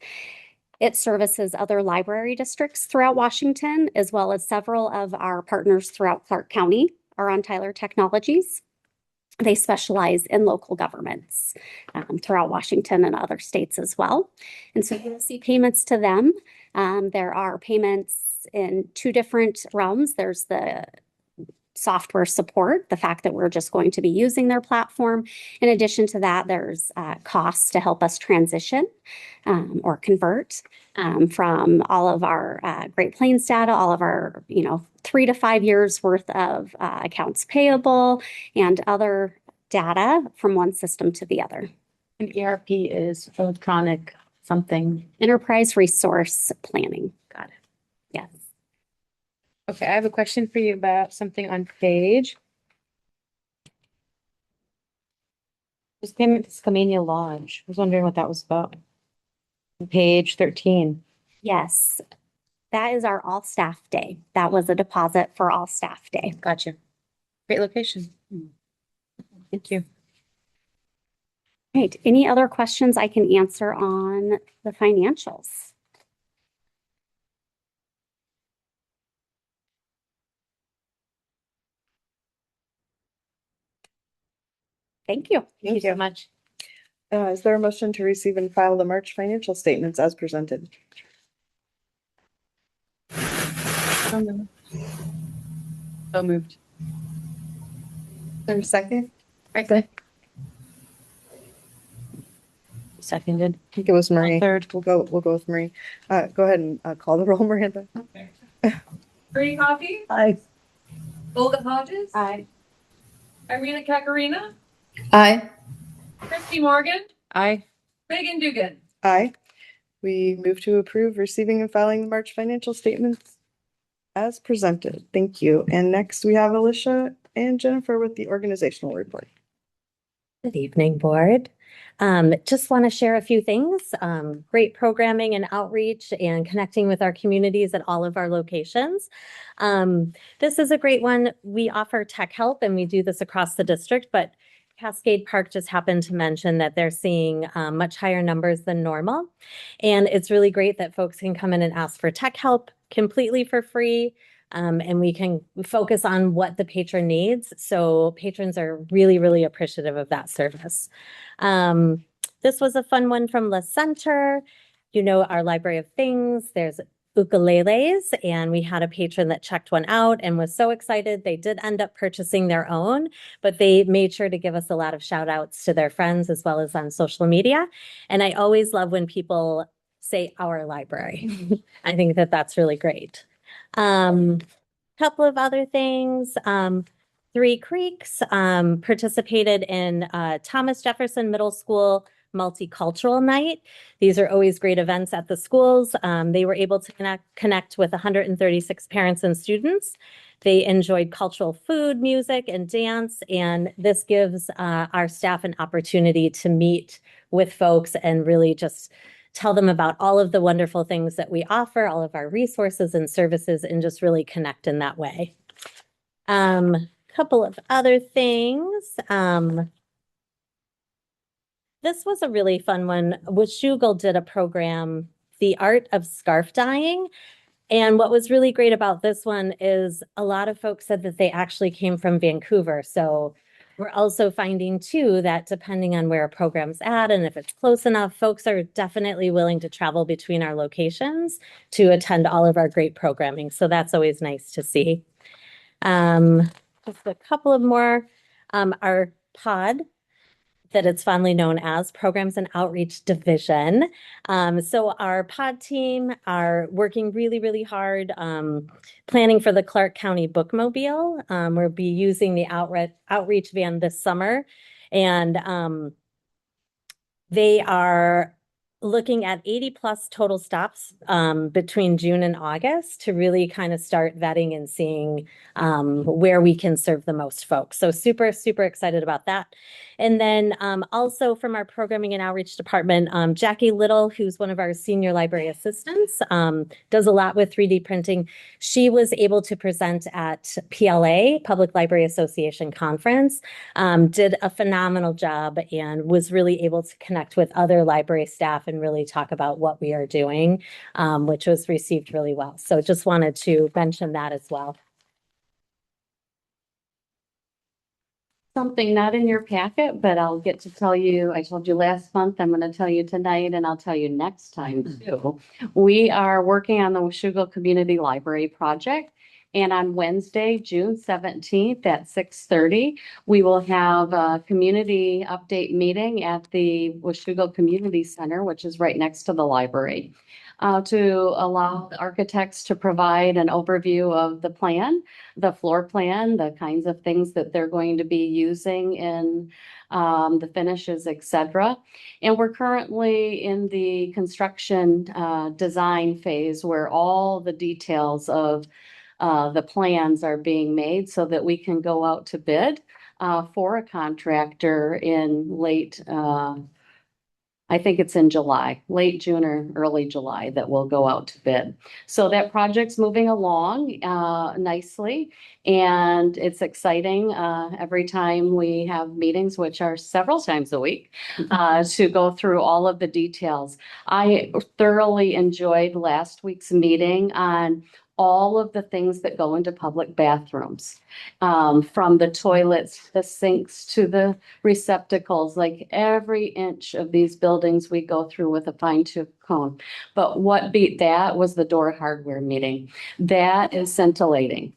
S16: It services other library districts throughout Washington, as well as several of our partners throughout Clark County are on Tyler Technologies. They specialize in local governments throughout Washington and other states as well. And so you'll see payments to them. There are payments in two different realms. There's the software support, the fact that we're just going to be using their platform. In addition to that, there's costs to help us transition or convert from all of our Great Plains data, all of our 3 to 5 years worth of accounts payable and other data from one system to the other.
S17: An ERP is electronic something.
S16: Enterprise resource planning.
S17: Got it.
S16: Yes.
S17: Okay, I have a question for you about something on page. This payment to Skamania Lodge. I was wondering what that was about. Page 13.
S16: Yes, that is our all staff day. That was a deposit for all staff day.
S17: Gotcha. Great location. Thank you.
S16: Right. Any other questions I can answer on the financials? Thank you.
S17: Thank you so much.
S1: Is there a motion to receive and file the March financial statements as presented?
S17: So moved.
S1: Is there a second?
S17: Right, good. Seconded.
S1: I think it was Marie.
S17: Third.
S1: We'll go with Marie. Go ahead and call the roll, Miranda.
S3: Brady Coffey,
S1: Aye.
S3: Olga Hodges,
S17: Aye.
S3: Irina Kakarina,
S17: Aye.
S3: Christy Morgan,
S17: Aye.
S3: Megan Dugan.
S1: Aye. We move to approve receiving and filing the March financial statements as presented. Thank you. And next we have Alicia and Jennifer with the organizational report.
S18: Good evening, board. Just want to share a few things. Great programming and outreach and connecting with our communities at all of our locations. This is a great one. We offer tech help and we do this across the district, but Cascade Park just happened to mention that they're seeing much higher numbers than normal. And it's really great that folks can come in and ask for tech help completely for free. And we can focus on what the patron needs. So patrons are really, really appreciative of that service. This was a fun one from La Center. Our Library of Things, there's ukuleles, and we had a patron that checked one out and was so excited. They did end up purchasing their own, but they made sure to give us a lot of shout outs to their friends as well as on social media. And I always love when people say our library. I think that that's really great. Couple of other things. Three Creeks participated in Thomas Jefferson Middle School Multicultural Night. These are always great events at the schools. They were able to connect with 136 parents and students. They enjoyed cultural food, music, and dance, and this gives our staff an opportunity to meet with folks and really just tell them about all of the wonderful things that we offer, all of our resources and services, and just really connect in that way. Couple of other things. This was a really fun one. Washougal did a program, The Art of Scarf Dyeing. And what was really great about this one is a lot of folks said that they actually came from Vancouver. So we're also finding too that depending on where a program's at and if it's close enough, folks are definitely willing to travel between our locations to attend all of our great programming. So that's always nice to see. Just a couple of more. Our pod, that it's fondly known as Programs and Outreach Division. So our pod team are working really, really hard planning for the Clark County Bookmobile. We'll be using the outreach van this summer, and they are looking at 80 plus total stops between June and August to really kind of start vetting and seeing where we can serve the most folks. So super, super excited about that. And then also from our programming and outreach department, Jackie Little, who's one of our senior library assistants, does a lot with 3D printing. She was able to present at PLA, Public Library Association Conference, did a phenomenal job and was really able to connect with other library staff and really talk about what we are doing, which was received really well. So just wanted to mention that as well.
S19: Something not in your packet, but I'll get to tell you, I told you last month, I'm going to tell you tonight, and I'll tell you next time too. We are working on the Washougal Community Library project. And on Wednesday, June 17th at 6:30, we will have a community update meeting at the Washougal Community Center, which is right next to the library, to allow the architects to provide an overview of the plan, the floor plan, the kinds of things that they're going to be using in the finishes, etc. And we're currently in the construction design phase where all the details of the plans are being made so that we can go out to bid for a contractor in late, I think it's in July, late June or early July that we'll go out to bid. So that project's moving along nicely, and it's exciting every time we have meetings, which are several times a week, to go through all of the details. I thoroughly enjoyed last week's meeting on all of the things that go into public bathrooms, from the toilets, the sinks to the receptacles, like every inch of these buildings we go through with a fine tooth comb. But what beat that was the door hardware meeting. That is scintillating.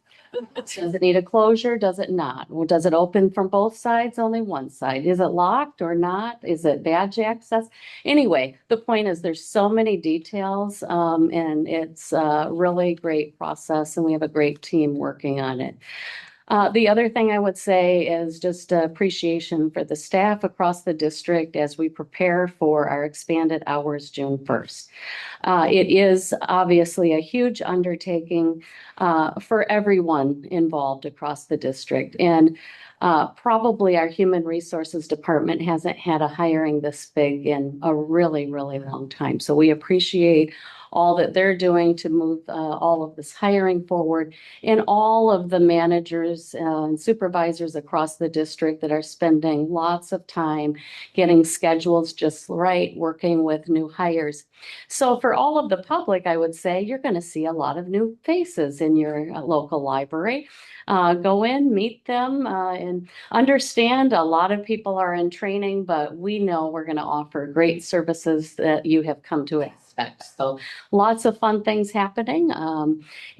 S19: Does it need a closure? Does it not? Well, does it open from both sides? Only one side. Is it locked or not? Is it badge access? Anyway, the point is there's so many details, and it's a really great process, and we have a great team working on it. The other thing I would say is just appreciation for the staff across the district as we prepare for our expanded hours June 1st. It is obviously a huge undertaking for everyone involved across the district. And probably our human resources department hasn't had a hiring this big in a really, really long time. So we appreciate all that they're doing to move all of this hiring forward, and all of the managers and supervisors across the district that are spending lots of time getting schedules just right, working with new hires. So for all of the public, I would say you're going to see a lot of new faces in your local library. Go in, meet them, and understand a lot of people are in training, but we know we're going to offer great services that you have come to expect. So lots of fun things happening.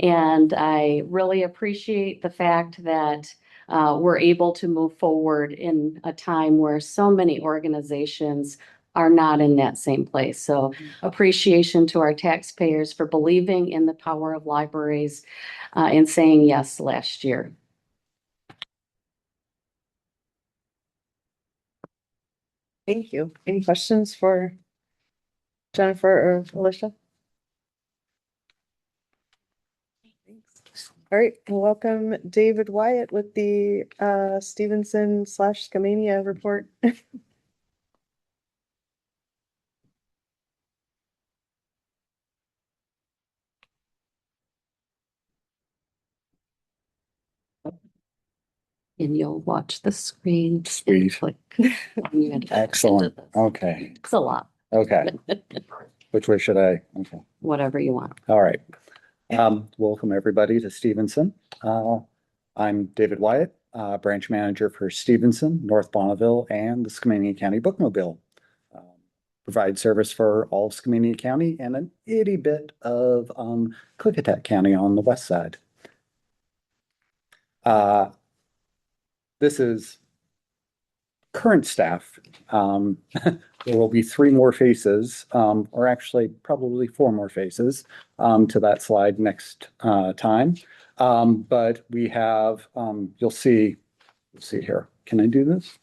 S19: And I really appreciate the fact that we're able to move forward in a time where so many organizations are not in that same place. So appreciation to our taxpayers for believing in the power of libraries and saying yes last year.
S1: Thank you. Any questions for Jennifer or Alicia? All right, welcome David Wyatt with the Stevenson/Skamania report.
S19: And you'll watch the screen.
S15: Sweet. Excellent. Okay.
S19: It's a lot.
S15: Okay. Which way should I? Okay.
S19: Whatever you want.
S15: All right. Welcome everybody to Stevenson. I'm David Wyatt, branch manager for Stevenson, North Bonneville, and the Skamania County Bookmobile. Provide service for all of Skamania County and an itty bit of Klickitat County on the west side. This is
S20: current staff. There will be 3 more faces, or actually probably 4 more faces to that slide next time. But we have, you'll see, let's see here. Can I do this?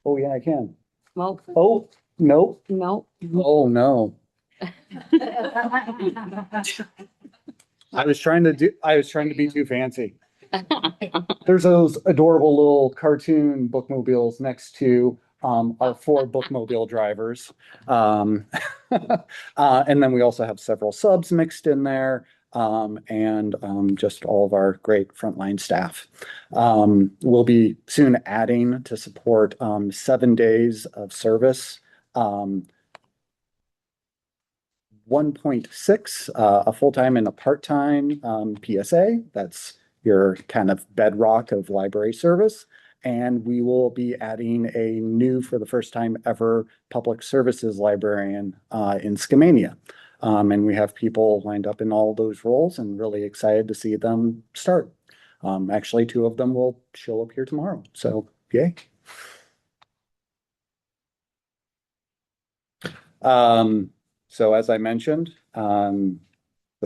S20: Oh, yeah, I can.
S19: Well,
S20: Oh, no.
S19: no.
S20: Oh, no. I was trying to be too fancy. There's those adorable little cartoon bookmobiles next to our 4 bookmobile drivers. And then we also have several subs mixed in there, and just all of our great frontline staff. We'll be soon adding to support 7 days of service. 1.6, a full-time and a part-time PSA. That's your kind of bedrock of library service. And we will be adding a new, for the first time ever, public services librarian in Skamania. And we have people lined up in all those roles and really excited to see them start. Actually, 2 of them will show up here tomorrow. So, yay. So as I mentioned, the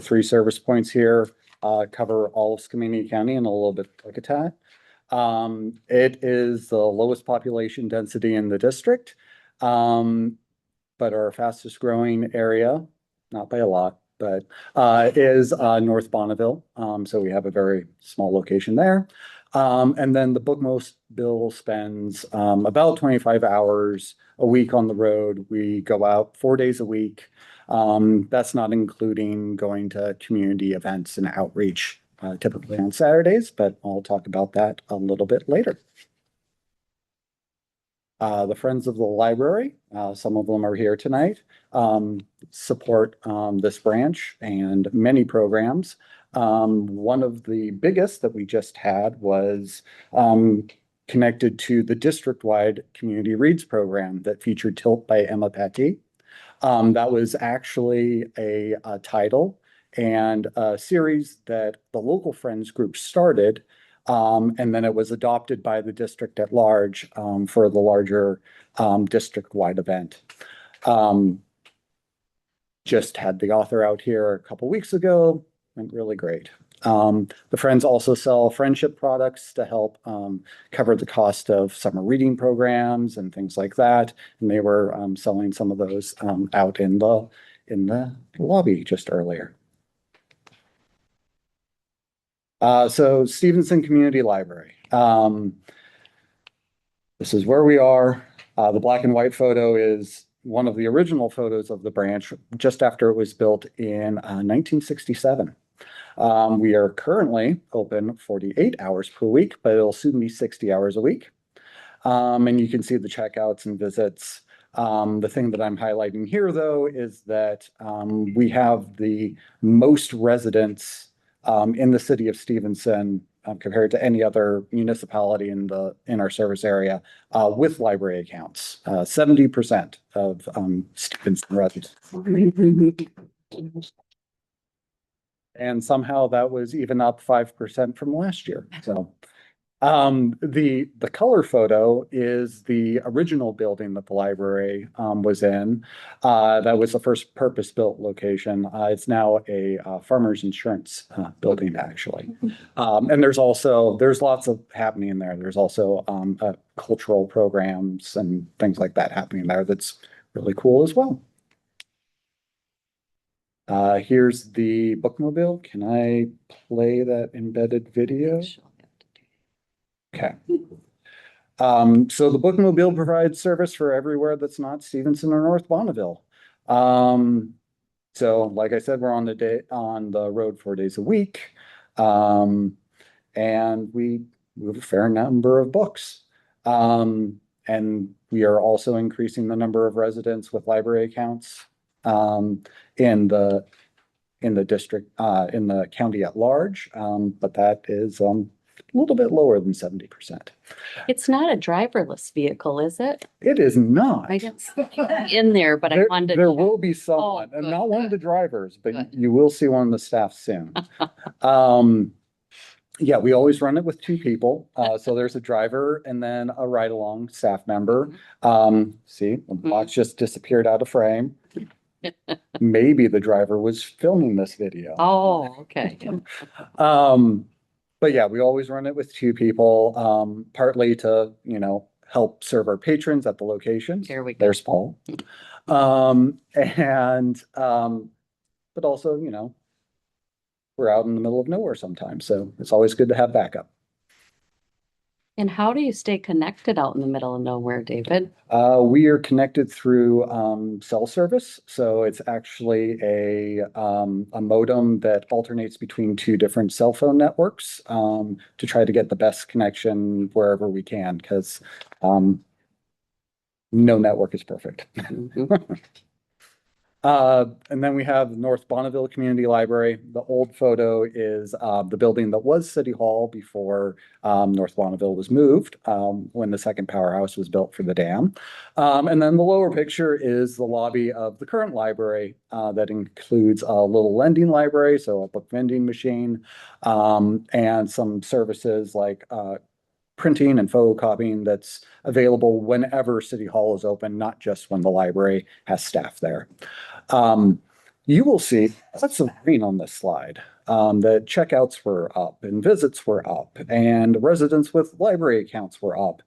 S20: 3 service points here cover all of Skamania County and a little bit of Klickitat. It is the lowest population density in the district, but our fastest growing area, not by a lot, but is North Bonneville. So we have a very small location there. And then the bookmobile spends about 25 hours a week on the road. We go out 4 days a week. That's not including going to community events and outreach, typically on Saturdays, but I'll talk about that a little bit later. The Friends of the Library, some of them are here tonight, support this branch and many programs. One of the biggest that we just had was connected to the district-wide Community Reads program that featured Tilt by Emma Paty. That was actually a title and a series that the local Friends group started, and then it was adopted by the district at large for the larger district-wide event. Just had the author out here a couple weeks ago, went really great. The Friends also sell friendship products to help cover the cost of summer reading programs and things like that. And they were selling some of those out in the lobby just earlier. So Stevenson Community Library. This is where we are. The black and white photo is one of the original photos of the branch just after it was built in 1967. We are currently open 48 hours per week, but it'll soon be 60 hours a week. And you can see the checkouts and visits. The thing that I'm highlighting here, though, is that we have the most residents in the city of Stevenson compared to any other municipality in our service area with library accounts. 70% of Stevenson residents. And somehow that was even up 5% from last year. So the color photo is the original building that the library was in. That was the first purpose-built location. It's now a farmer's insurance building, actually. And there's lots of happening in there. There's also cultural programs and things like that happening there. That's really cool as well. Here's the bookmobile. Can I play that embedded video? Okay. So the bookmobile provides service for everywhere that's not Stevenson or North Bonneville. So like I said, we're on the road 4 days a week. And we move a fair number of books. And we are also increasing the number of residents with library accounts in the district, in the county at large, but that is a little bit lower than 70%.
S19: It's not a driverless vehicle, is it?
S20: It is not.
S19: I didn't see that in there, but I wanted to.
S20: There will be someone, and not one of the drivers, but you will see one of the staff soon. Yeah, we always run it with two people. So there's a driver and then a ride-along staff member. See, the box just disappeared out of frame. Maybe the driver was filming this video.
S19: Oh, okay.
S20: But yeah, we always run it with two people, partly to, help serve our patrons at the locations.
S19: There we go.
S20: There's Paul. But also, we're out in the middle of nowhere sometimes, so it's always good to have backup.
S19: And how do you stay connected out in the middle of nowhere, David?
S20: We are connected through cell service, so it's actually a modem that alternates between two different cell phone networks to try to get the best connection wherever we can, because no network is perfect. And then we have North Bonneville Community Library. The old photo is the building that was City Hall before North Bonneville was moved, when the second powerhouse was built for the dam. And then the lower picture is the lobby of the current library that includes a little lending library, so a book vending machine, and some services like printing and photocopying that's available whenever City Hall is open, not just when the library has staff there. You will see lots of green on this slide. The checkouts were up and visits were up and residents with library accounts were up.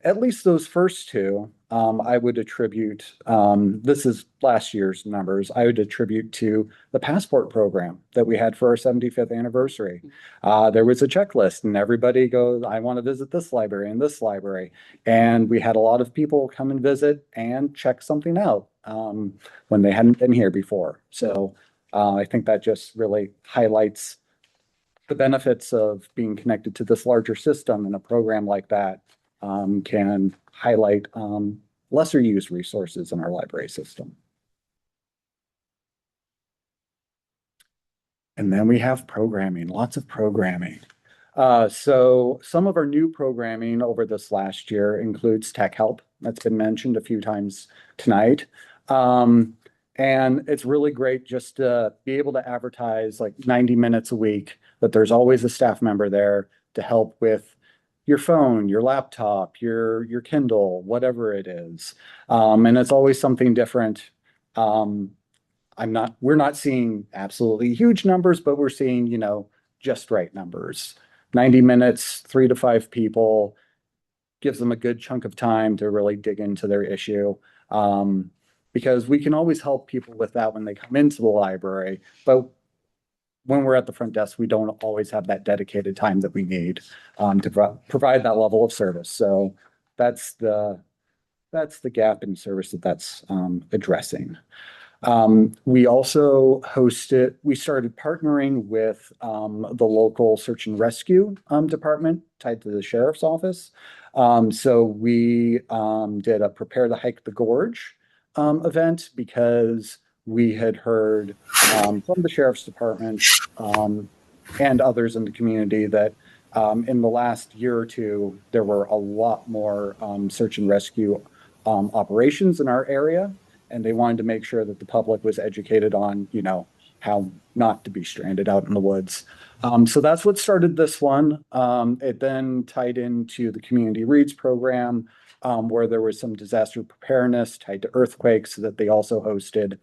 S20: At least those first two, I would attribute, this is last year's numbers, I would attribute to the passport program that we had for our 75th anniversary. There was a checklist and everybody goes, I want to visit this library and this library. And we had a lot of people come and visit and check something out when they hadn't been here before. So I think that just really highlights the benefits of being connected to this larger system, and a program like that can highlight lesser used resources in our library system. And then we have programming, lots of programming. So some of our new programming over this last year includes Tech Help. That's been mentioned a few times tonight. And it's really great just to be able to advertise like 90 minutes a week, that there's always a staff member there to help with your phone, your laptop, your Kindle, whatever it is. And it's always something different. We're not seeing absolutely huge numbers, but we're seeing, just right numbers. 90 minutes, 3 to 5 people gives them a good chunk of time to really dig into their issue. Because we can always help people with that when they come into the library, but when we're at the front desk, we don't always have that dedicated time that we need to provide that level of service. So that's the gap in service that's addressing. We also we started partnering with the local search and rescue department tied to the sheriff's office. So we did a Prepare to Hike the Gorge event, because we had heard from the sheriff's department and others in the community that in the last year or two, there were a lot more search and rescue operations in our area, and they wanted to make sure that the public was educated on, how not to be stranded out in the woods. So that's what started this one. It then tied into the Community Reads program, where there was some disaster preparedness tied to earthquakes that they also hosted.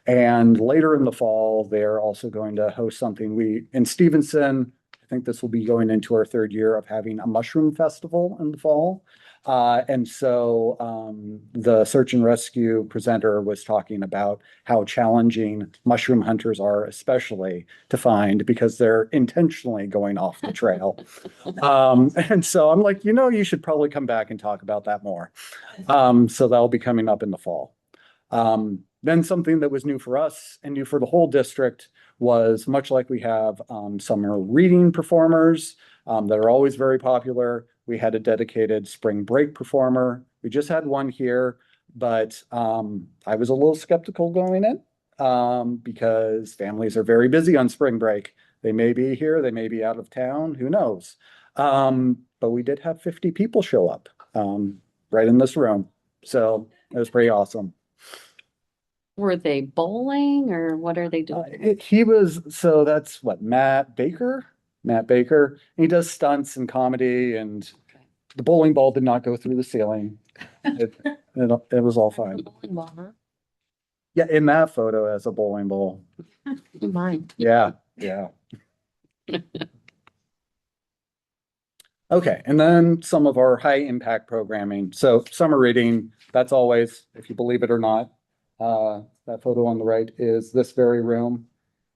S20: And later in the fall, they're also going to host something in Stevenson. I think this will be going into our 3rd year of having a mushroom festival in the fall. And so the search and rescue presenter was talking about how challenging mushroom hunters are, especially to find, because they're intentionally going off the trail. And so I'm like, you should probably come back and talk about that more. So that'll be coming up in the fall. Then something that was new for us and new for the whole district was, much like we have summer reading performers that are always very popular, we had a dedicated spring break performer. We just had one here, but I was a little skeptical going in because families are very busy on spring break. They may be here, they may be out of town, who knows? But we did have 50 people show up right in this room. So it was pretty awesome.
S19: Were they bowling or what are they doing?
S20: So that's what, Matt Baker? Matt Baker. He does stunts and comedy, and the bowling ball did not go through the ceiling. It was all fine. Yeah, in that photo as a bowling ball.
S19: Mine.
S20: Yeah, yeah. Okay, and then some of our high impact programming. So summer reading, that's always, if you believe it or not, that photo on the right is this very room,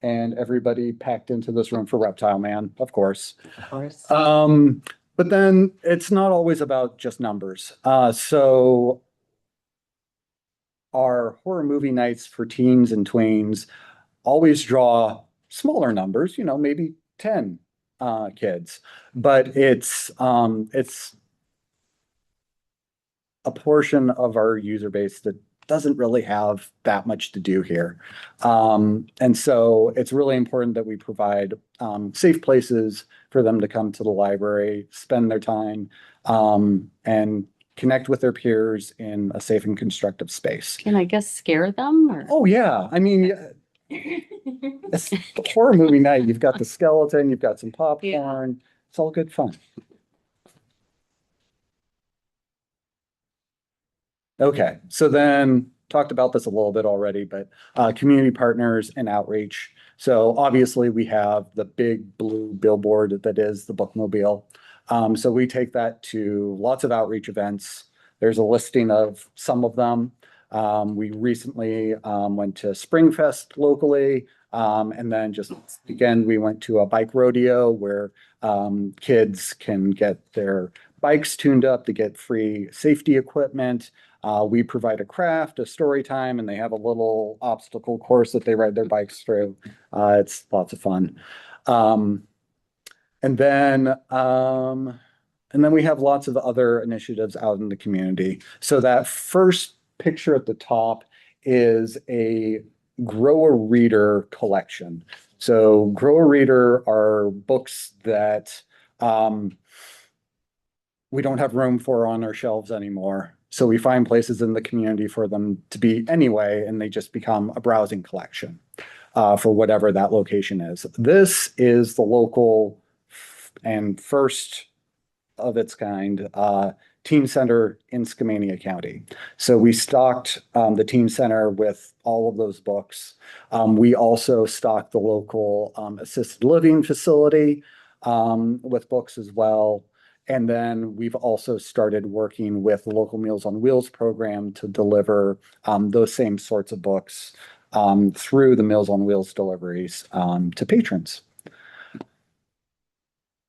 S20: and everybody packed into this room for Reptile Man, of course.
S19: Of course.
S20: But then it's not always about just numbers. So our horror movie nights for teens and tweens always draw smaller numbers, maybe 10 kids, but it's a portion of our user base that doesn't really have that much to do here. And so it's really important that we provide safe places for them to come to the library, spend their time, and connect with their peers in a safe and constructive space.
S19: Can I guess scare them or?
S20: Oh, yeah. I mean, it's a horror movie night. You've got the skeleton, you've got some popcorn. It's all good fun. Okay, so then talked about this a little bit already, but community partners and outreach. So obviously we have the big blue billboard that is the Bookmobile. So we take that to lots of outreach events. There's a listing of some of them. We recently went to Springfest locally. And then just again, we went to a bike rodeo where kids can get their bikes tuned up to get free safety equipment. We provide a craft, a story time, and they have a little obstacle course that they ride their bikes through. It's lots of fun. And then we have lots of other initiatives out in the community. So that first picture at the top is a Grow a Reader collection. So Grow a Reader are books that we don't have room for on our shelves anymore. So we find places in the community for them to be anyway, and they just become a browsing collection for whatever that location is. This is the local and first of its kind teen center in Skamania County. So we stocked the teen center with all of those books. We also stocked the local assisted living facility with books as well. And then we've also started working with the local Meals on Wheels program to deliver those same sorts of books through the Meals on Wheels deliveries to patrons.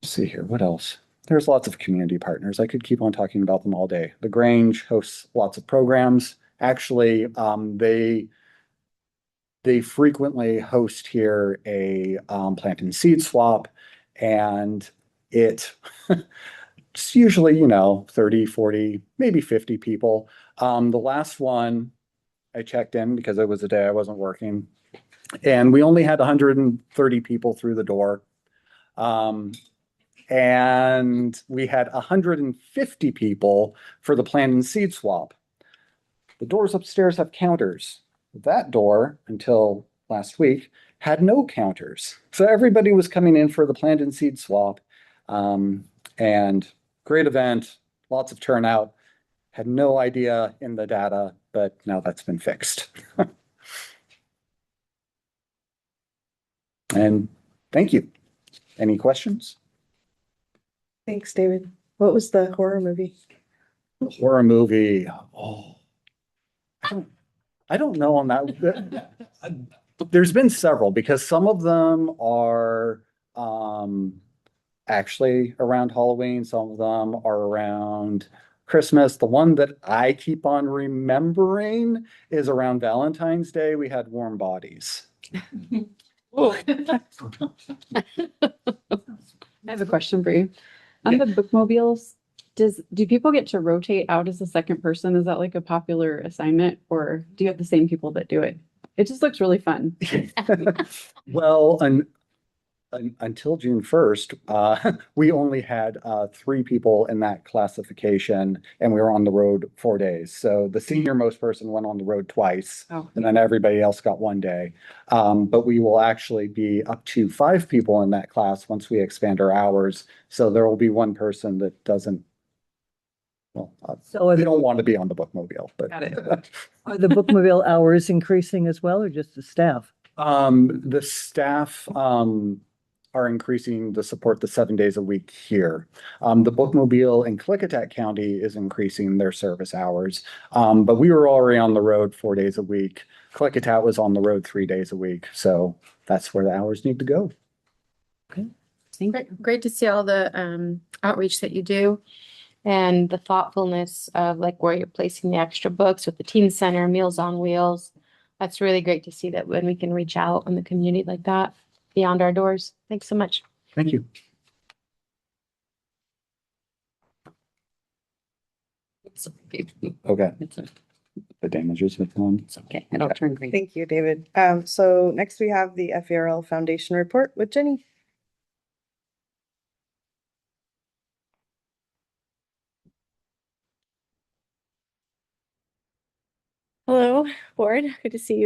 S20: Let's see here, what else? There's lots of community partners. I could keep on talking about them all day. The Grange hosts lots of programs. Actually, they frequently host here a plant and seed swap, and it's usually, 30, 40, maybe 50 people. The last one I checked in because it was a day I wasn't working, and we only had 130 people through the door. And we had 150 people for the plant and seed swap. The doors upstairs have counters. That door, until last week, had no counters. So everybody was coming in for the plant and seed swap. And great event, lots of turnout. Had no idea in the data, but now that's been fixed. And thank you. Any questions?
S1: Thanks, David. What was the horror movie?
S20: The horror movie. Oh, I don't know on that. There's been several because some of them are actually around Halloween. Some of them are around Christmas. The one that I keep on remembering is around Valentine's Day. We had Warm Bodies.
S21: I have a question for you. On the bookmobiles, do people get to rotate out as a second person? Is that like a popular assignment, or do you have the same people that do it? It just looks really fun.
S20: Well, Until June 1st, we only had 3 people in that classification, and we were on the road 4 days. So the senior most person went on the road twice,
S21: Oh.
S20: and then everybody else got 1 day. But we will actually be up to 5 people in that class once we expand our hours. So there will be one person that doesn't, well, they don't want to be on the bookmobile, but.
S21: Got it.
S4: Are the bookmobile hours increasing as well, or just the staff?
S20: The staff are increasing to support the 7 days a week here. The bookmobile in Clickitat County is increasing their service hours. But we were already on the road 4 days a week. Clickitat was on the road 3 days a week. So that's where the hours need to go.
S17: Great to see all the outreach that you do and the thoughtfulness of like where you're placing the extra books with the teen center, Meals on Wheels. That's really great to see that when we can reach out in the community like that beyond our doors. Thanks so much.
S20: Thank you. Okay. The damages with one.
S19: It's okay. It'll turn green.
S1: Thank you, David. So next we have the FVRL Foundation report with Jenny.
S2: Hello, board. Good to see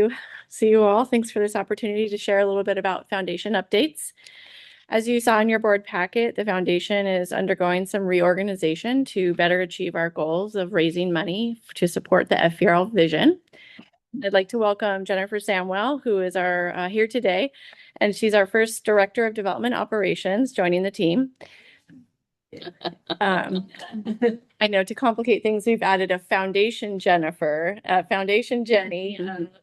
S2: you all. Thanks for this opportunity to share a little bit about foundation updates. As you saw in your board packet, the foundation is undergoing some reorganization to better achieve our goals of raising money to support the FVRL vision. I'd like to welcome Jennifer Samwell, who is our here today, and she's our first Director of Development Operations joining the team. I know to complicate things, we've added a foundation Jennifer, foundation Jenny,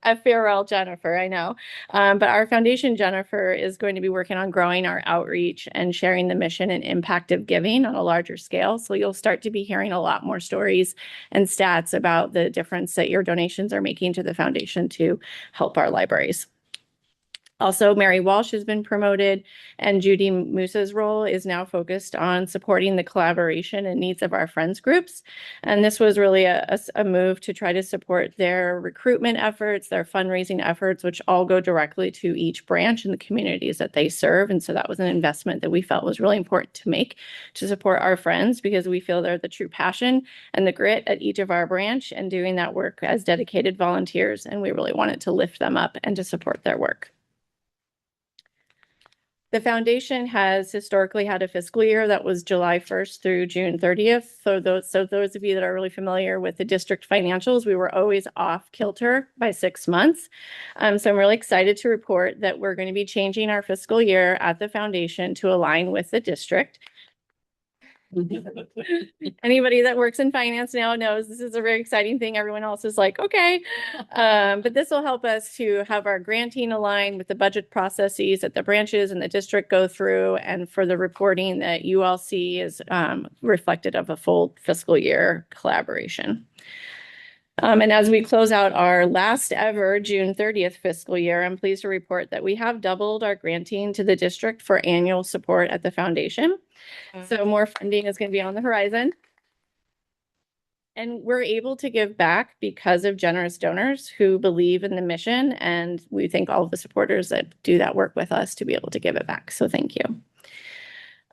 S2: FVRL Jennifer, I know. But our foundation Jennifer is going to be working on growing our outreach and sharing the mission and impact of giving on a larger scale. So you'll start to be hearing a lot more stories and stats about the difference that your donations are making to the foundation to help our libraries. Also, Mary Walsh has been promoted, and Judy Moose's role is now focused on supporting the collaboration and needs of our friends groups. And this was really a move to try to support their recruitment efforts, their fundraising efforts, which all go directly to each branch in the communities that they serve. And so that was an investment that we felt was really important to make to support our friends, because we feel they're the true passion and the grit at each of our branch and doing that work as dedicated volunteers. And we really wanted to lift them up and to support their work. The foundation has historically had a fiscal year that was July 1st through June 30th. So those of you that are really familiar with the district financials, we were always off kilter by 6 months. So I'm really excited to report that we're going to be changing our fiscal year at the foundation to align with the district. Anybody that works in finance now knows this is a very exciting thing. Everyone else is like, okay. But this will help us to have our granting aligned with the budget processes that the branches and the district go through, and for the reporting that you all see is reflected of a full fiscal year collaboration. And as we close out our last ever June 30th fiscal year, I'm pleased to report that we have doubled our granting to the district for annual support at the foundation. So more funding is going to be on the horizon. And we're able to give back because of generous donors who believe in the mission. And we thank all of the supporters that do that work with us to be able to give it back. So thank you.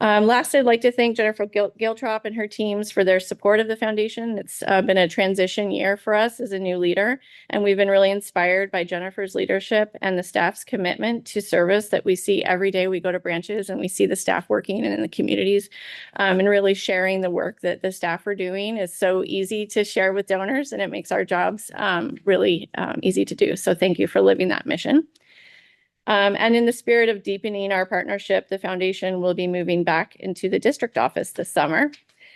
S2: Last, I'd like to thank Jennifer Giltrop and her teams for their support of the foundation. It's been a transition year for us as a new leader, and we've been really inspired by Jennifer's leadership and the staff's commitment to service that we see every day we go to branches and we see the staff working in the communities, and really sharing the work that the staff are doing is so easy to share with donors, and it makes our jobs really easy to do. So thank you for living that mission. And in the spirit of deepening our partnership, the foundation will be moving back into the district office this summer.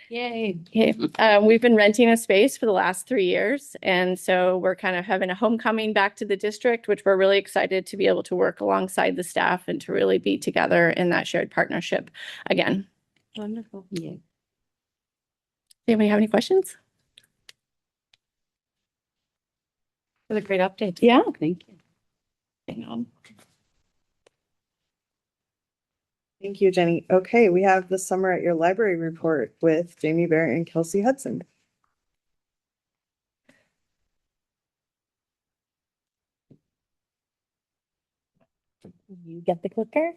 S17: Yay.
S2: We've been renting a space for the last 3 years. And so we're kind of having a homecoming back to the district, which we're really excited to be able to work alongside the staff and to really be together in that shared partnership again.
S17: Wonderful. Yeah.
S2: Anybody have any questions?
S17: For the great update.
S2: Yeah.
S17: Thank you.
S2: Hang on.
S1: Thank you, Jenny. Okay, we have the Summer at Your Library report with Jamie Barrett and Kelsey Hudson.
S18: You get the clicker?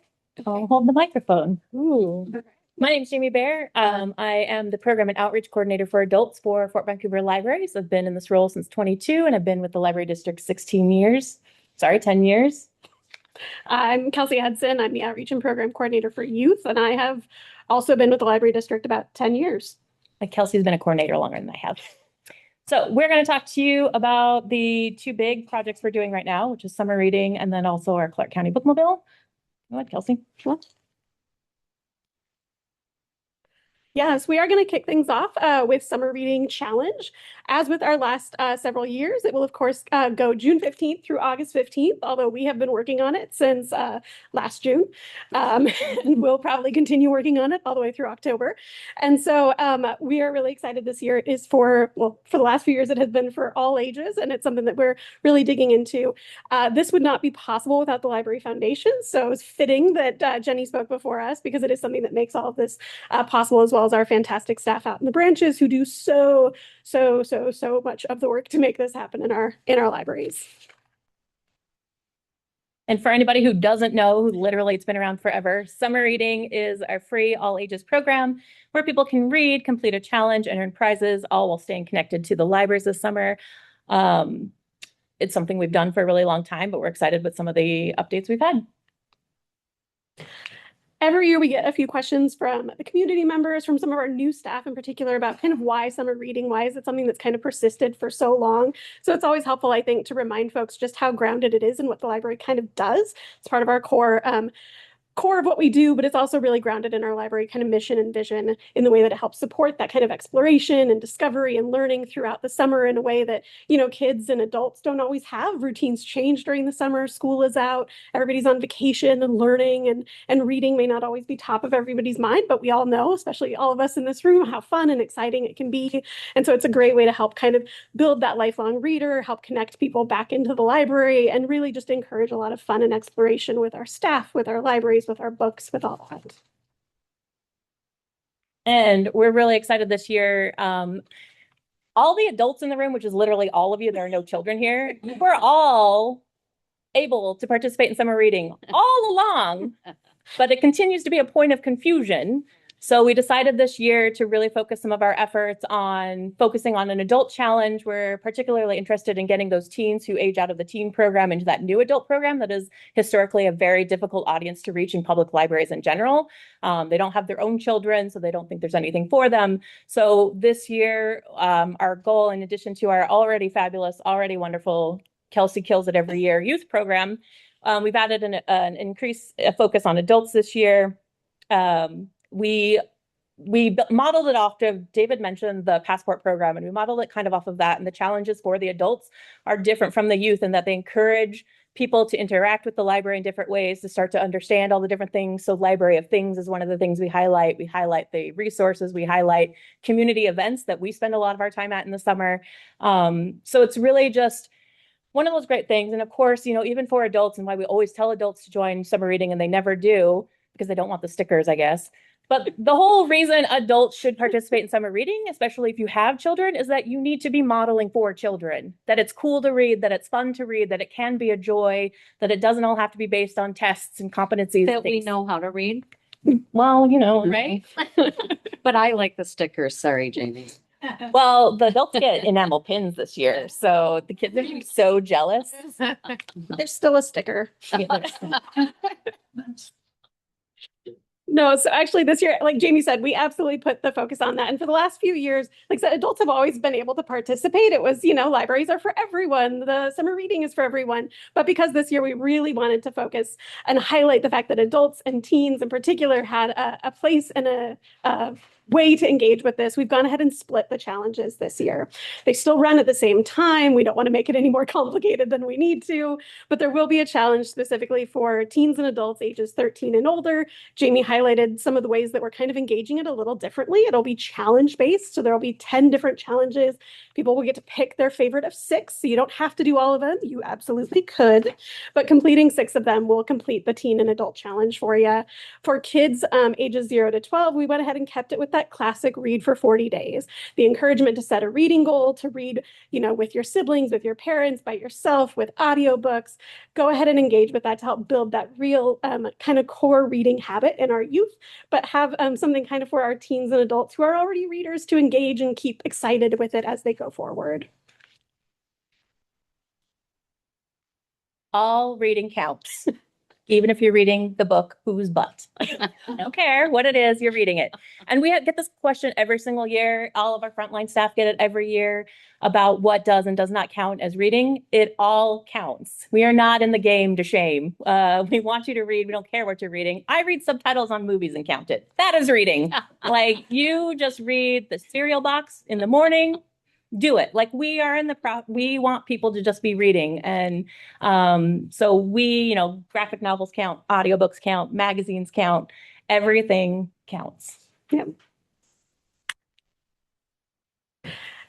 S2: I'll hold the microphone. Ooh. My name is Jamie Bear. I am the Program and Outreach Coordinator for Adults for Fort Vancouver Libraries. I've been in this role since 22, and I've been with the Library District 16 years. Sorry, 10 years.
S5: I'm Kelsey Hudson. I'm the Outreach and Program Coordinator for Youth, and I have also been with the Library District about 10 years.
S2: Kelsey's been a coordinator longer than I have. So we're going to talk to you about the two big projects we're doing right now, which is summer reading and then also our Clark County Bookmobile. Go ahead, Kelsey.
S5: Yes, we are going to kick things off with Summer Reading Challenge. As with our last several years, it will, of course, go June 15th through August 15th, although we have been working on it since last June. And we'll probably continue working on it all the way through October. And so we are really excited this year. It is for the last few years, it has been for all ages, and it's something that we're really digging into. This would not be possible without the Library Foundation, so it's fitting that Jenny spoke before us because it is something that makes all of this possible, as well as our fantastic staff out in the branches who do so much of the work to make this happen in our libraries.
S2: And for anybody who doesn't know, literally it's been around forever, Summer Reading is our free all ages program where people can read, complete a challenge, and earn prizes, all while staying connected to the libraries this summer. It's something we've done for a really long time, but we're excited with some of the updates we've had.
S5: Every year we get a few questions from the community members, from some of our new staff in particular, about kind of why summer reading, why is it something that's kind of persisted for so long? So it's always helpful, I think, to remind folks just how grounded it is and what the library kind of does. It's part of our core of what we do, but it's also really grounded in our library kind of mission and vision in the way that it helps support that kind of exploration and discovery and learning throughout the summer in a way that, you know, kids and adults don't always have. Routines change during the summer. School is out, everybody's on vacation, and learning and reading may not always be top of everybody's mind, but we all know, especially all of us in this room, how fun and exciting it can be. And so it's a great way to help kind of build that lifelong reader, help connect people back into the library, and really just encourage a lot of fun and exploration with our staff, with our libraries, with our books, with all that.
S2: And we're really excited this year. All the adults in the room, which is literally all of you, there are no children here, we're all able to participate in summer reading all along, but it continues to be a point of confusion. So we decided this year to really focus some of our efforts on focusing on an adult challenge. We're particularly interested in getting those teens who age out of the teen program into that new adult program that is historically a very difficult audience to reach in public libraries in general. They don't have their own children, so they don't think there's anything for them. So this year, our goal, in addition to our already fabulous, already wonderful Kelsey Kills It Every Year youth program, we've added an increased focus on adults this year. We modeled it off of, David mentioned the passport program, and we modeled it kind of off of that. And the challenges for the adults are different from the youth in that they encourage people to interact with the library in different ways, to start to understand all the different things. So Library of Things is one of the things we highlight. We highlight the resources, we highlight community events that we spend a lot of our time at in the summer. So it's really just one of those great things. And of course, you know, even for adults, and why we always tell adults to join summer reading and they never do, because they don't want the stickers, I guess. But the whole reason adults should participate in summer reading, especially if you have children, is that you need to be modeling for children, that it's cool to read, that it's fun to read, that it can be a joy, that it doesn't all have to be based on tests and competencies.
S19: That we know how to read.
S2: Well, you know, right?
S19: But I like the stickers. Sorry, Jamie.
S2: Well, the adults get enamel pins this year, so the kids are gonna be so jealous.
S5: There's still a sticker. No, so actually this year, like Jamie said, we absolutely put the focus on that. And for the last few years, like I said, adults have always been able to participate. It was, you know, libraries are for everyone. The summer reading is for everyone. But because this year we really wanted to focus and highlight the fact that adults and teens in particular had a place and a way to engage with this, we've gone ahead and split the challenges this year. They still run at the same time. We don't want to make it any more complicated than we need to, but there will be a challenge specifically for teens and adults ages 13 and older. Jamie highlighted some of the ways that we're kind of engaging it a little differently. It'll be challenge based, so there'll be 10 different challenges. People will get to pick their favorite of 6, so you don't have to do all of them. You absolutely could, but completing 6 of them will complete the teen and adult challenge for you. For kids ages 0 to 12, we went ahead and kept it with that that classic read for 40 days. The encouragement to set a reading goal, to read, with your siblings, with your parents, by yourself, with audiobooks. Go ahead and engage with that to help build that real kind of core reading habit in our youth, but have something kind of for our teens and adults who are already readers to engage and keep excited with it as they go forward.
S2: All reading counts. Even if you're reading the book, whose butt? I don't care what it is, you're reading it. And we get this question every single year. All of our frontline staff get it every year about what does and does not count as reading. It all counts. We are not in the game to shame. We want you to read. We don't care what you're reading. I read subtitles on movies and count it. That is reading. Like, you just read the cereal box in the morning. Do it. Like, we are in we want people to just be reading. And so graphic novels count, audiobooks count, magazines count, everything counts.
S5: Yep.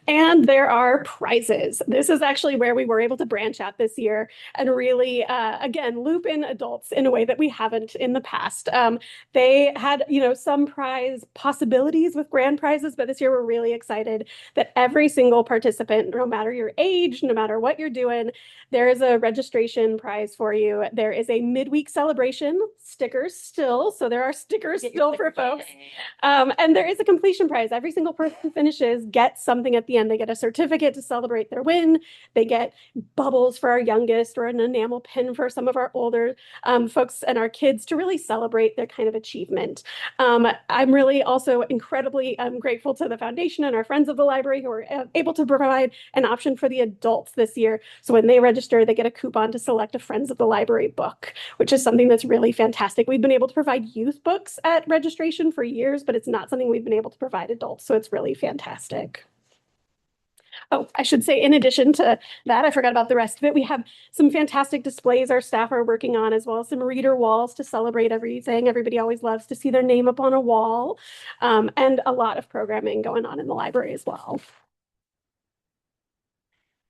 S5: And there are prizes. This is actually where we were able to branch out this year and really, again, loop in adults in a way that we haven't in the past. They had, some prize possibilities with grand prizes, but this year we're really excited that every single participant, no matter your age, no matter what you're doing, there is a registration prize for you. There is a midweek celebration, stickers still. So there are stickers still for folks. And there is a completion prize. Every single person who finishes gets something at the end. They get a certificate to celebrate their win. They get bubbles for our youngest or an enamel pin for some of our older folks and our kids to really celebrate their kind of achievement. I'm really also incredibly grateful to the foundation and our friends of the library who are able to provide an option for the adults this year. So when they register, they get a coupon to select a Friends of the Library book, which is something that's really fantastic. We've been able to provide youth books at registration for years, but it's not something we've been able to provide adults. So it's really fantastic. Oh, I should say, in addition to that, I forgot about the rest of it. We have some fantastic displays our staff are working on, as well as some reader walls to celebrate everything. Everybody always loves to see their name up on a wall, and a lot of programming going on in the library as well.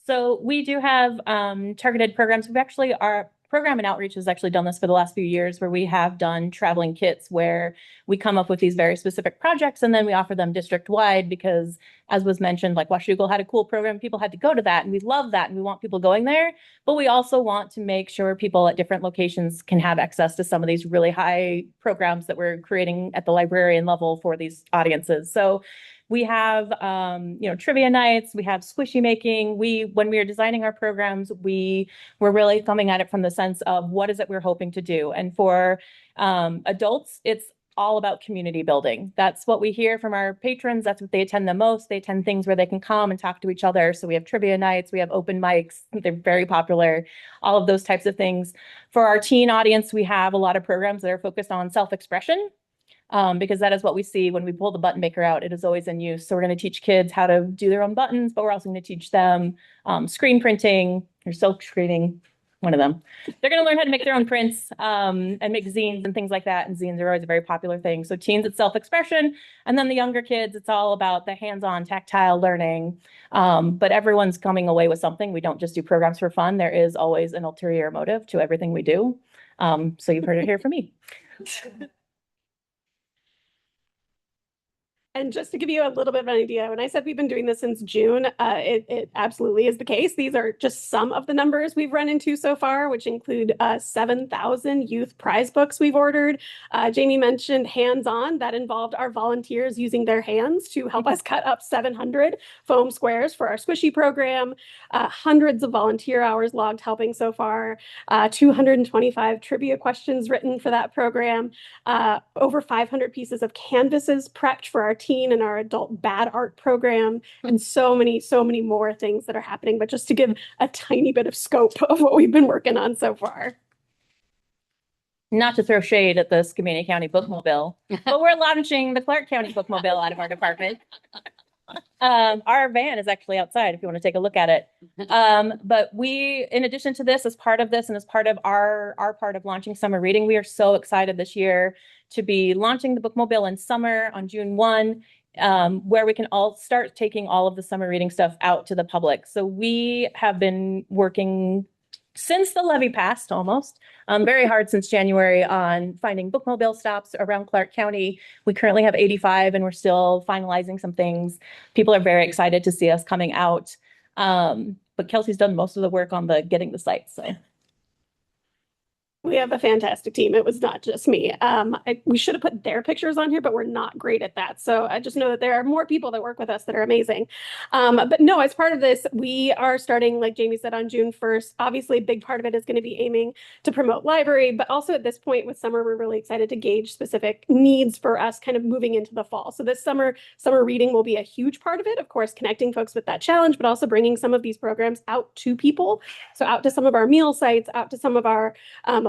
S2: So we do have targeted programs. Our program and outreach has actually done this for the last few years, where we have done traveling kits where we come up with these very specific projects and then we offer them district-wide because, as was mentioned, like Washougal had a cool program. People had to go to that, and we love that, and we want people going there. But we also want to make sure people at different locations can have access to some of these really high programs that we're creating at the librarian level for these audiences. So we have, trivia nights, we have squishy making. When we are designing our programs, we're really coming at it from the sense of what is it we're hoping to do. And for adults, it's all about community building. That's what we hear from our patrons. That's what they attend the most. They attend things where they can come and talk to each other. So we have trivia nights, we have open mics. They're very popular, all of those types of things. For our teen audience, we have a lot of programs that are focused on self-expression. Because that is what we see when we pull the button maker out. It is always in use. So we're going to teach kids how to do their own buttons, but we're also going to teach them screen printing or silk screening, one of them. They're going to learn how to make their own prints and make zines and things like that. And zines are always a very popular thing. So teens, it's self-expression. And then the younger kids, it's all about the hands-on tactile learning. But everyone's coming away with something. We don't just do programs for fun. There is always an ulterior motive to everything we do. So you've heard it here from me.
S5: And just to give you a little bit of an idea, when I said we've been doing this since June, it absolutely is the case. These are just some of the numbers we've run into so far, which include 7,000 youth prize books we've ordered. Jamie mentioned hands-on. That involved our volunteers using their hands to help us cut up 700 foam squares for our squishy program. Hundreds of volunteer hours logged helping so far. 225 trivia questions written for that program. Over 500 pieces of canvases prepped for our teen and our adult bad art program, and so many more things that are happening. But just to give a tiny bit of scope of what we've been working on so far.
S2: Not to throw shade at the Skamania County Bookmobile, but we're launching the Clark County Bookmobile out of our department. Our van is actually outside if you want to take a look at it. But we, in addition to this, as part of this and as part of our part of launching summer reading, we are so excited this year to be launching the Bookmobile in summer on June 1, where we can all start taking all of the summer reading stuff out to the public. So we have been working since the levy passed almost. Very hard since January on finding bookmobile stops around Clark County. We currently have 85 and we're still finalizing some things. People are very excited to see us coming out. But Kelsey's done most of the work on getting the site, so.
S5: We have a fantastic team. It was not just me. We should have put their pictures on here, but we're not great at that. So I just know that there are more people that work with us that are amazing. But no, as part of this, we are starting, like Jamie said, on June 1st. Obviously, a big part of it is going to be aiming to promote library, but also at this point with summer, we're really excited to gauge specific needs for us kind of moving into the fall. So this summer reading will be a huge part of it. Of course, connecting folks with that challenge, but also bringing some of these programs out to people. So out to some of our meal sites, out to some of our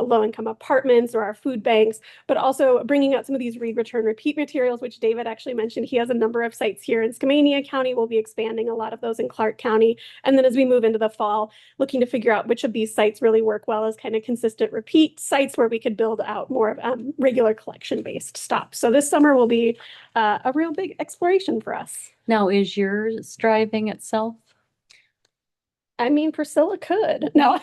S5: low-income apartments or our food banks, but also bringing out some of these read, return, repeat materials, which David actually mentioned. He has a number of sites here in Skamania County. We'll be expanding a lot of those in Clark County. And then as we move into the fall, looking to figure out which of these sites really work well as kind of consistent repeat sites where we could build out more of regular collection-based stops. So this summer will be a real big exploration for us.
S19: Now, is yours driving itself?
S5: I mean, Priscilla could. No,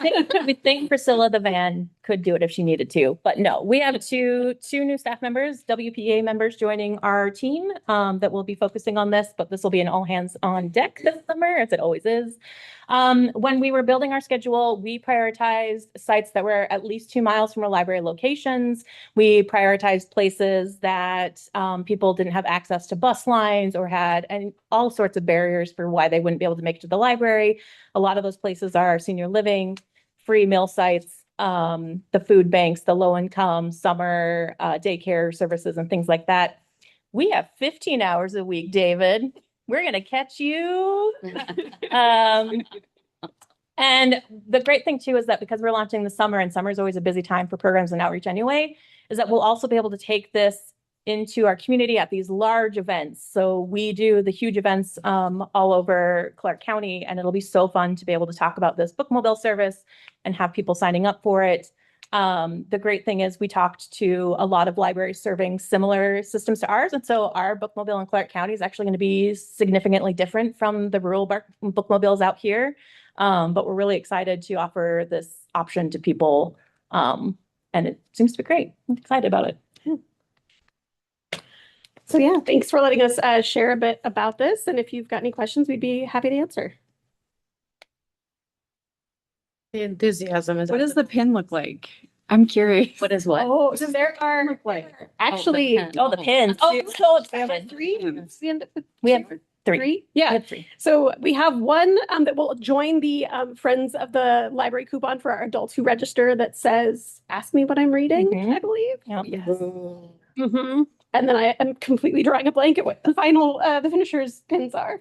S2: we think Priscilla the van could do it if she needed to, but no, we have two new staff members, WPA members joining our team that will be focusing on this, but this will be an all hands on deck this summer, as it always is. When we were building our schedule, we prioritized sites that were at least 2 miles from our library locations. We prioritized places that people didn't have access to bus lines or had all sorts of barriers for why they wouldn't be able to make it to the library. A lot of those places are senior living, free meal sites, the food banks, the low income summer daycare services and things like that. We have 15 hours a week, David. We're going to catch you. And the great thing too is that because we're launching the summer, and summer is always a busy time for programs and outreach anyway, is that we'll also be able to take this into our community at these large events. So we do the huge events all over Clark County, and it'll be so fun to be able to talk about this bookmobile service and have people signing up for it. The great thing is we talked to a lot of libraries serving similar systems to ours. And so our bookmobile in Clark County is actually going to be significantly different from the rural bookmobiles out here. But we're really excited to offer this option to people. And it seems to be great. I'm excited about it.
S5: Yeah. So yeah, thanks for letting us share a bit about this. And if you've got any questions, we'd be happy to answer.
S21: The enthusiasm is. What does the pin look like? I'm curious.
S19: What is what?
S5: Oh, so there are actually
S2: the pins. Oh, so excited. We have three.
S5: Yeah.
S2: We have three.
S5: So we have one that will join the Friends of the Library coupon for our adults who register that says, "Ask me what I'm reading," I believe.
S2: Yep.
S5: Yes. Mm-hmm. And then I am completely drawing a blank at what the final, the finishers pins are.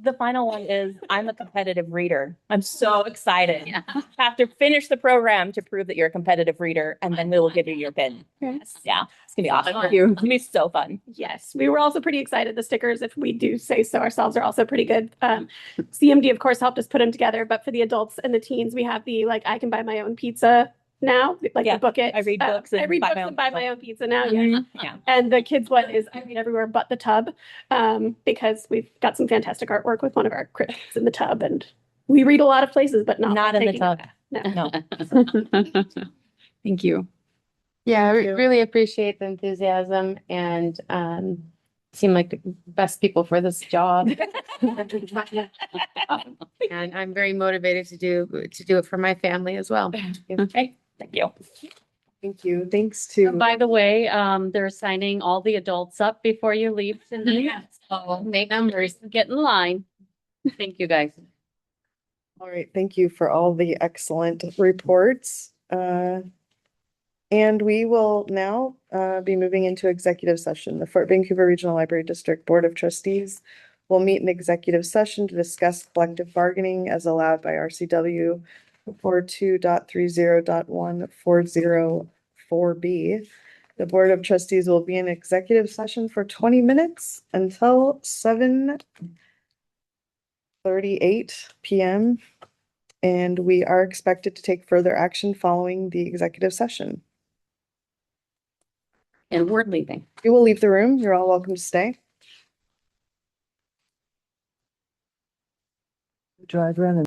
S2: The final one is, I'm a competitive reader. I'm so excited. Yeah. Have to finish the program to prove that you're a competitive reader, and then we will give you your pin.
S5: Yes.
S2: Yeah, it's gonna be awesome.
S5: Thank you.
S2: It's gonna be so fun.
S5: Yes, we were also pretty excited. The stickers, if we do say so ourselves, are also pretty good. CMD, of course, helped us put them together, but for the adults and the teens, we have the, like, I can buy my own pizza now, like the book it.
S2: I read books and
S5: I read
S2: buy
S5: books
S2: my own
S5: and buy my own pizza now.
S2: Mhm.
S5: Yeah.
S2: Yeah.
S5: And the kids one is I read everywhere but the tub, because we've got some fantastic artwork with one of our critics in the tub, and we read a lot of places, but not
S2: in the
S5: taking
S2: tub.
S5: a bath. No.
S21: Thank you.
S17: Yeah, I really appreciate the enthusiasm and seem like the best people for this job. And I'm very motivated to do it for my family as well.
S2: Okay, thank you.
S1: Thank you. Thanks to.
S19: By the way, they're signing all the adults up before you leave tonight. So make numbers, get in line. Thank you, guys.
S1: All right, thank you for all the excellent reports. And we will now be moving into executive session. The Fort Vancouver Regional Library District Board of Trustees will meet in executive session to discuss collective bargaining as allowed by RCW 42.30.1404B. The Board of Trustees will be in executive session for 20 minutes until 7:38 p.m. And we are expected to take further action following the executive session.
S19: And we're leaving.
S1: You will leave the room. You're all welcome to stay.
S4: Drive around and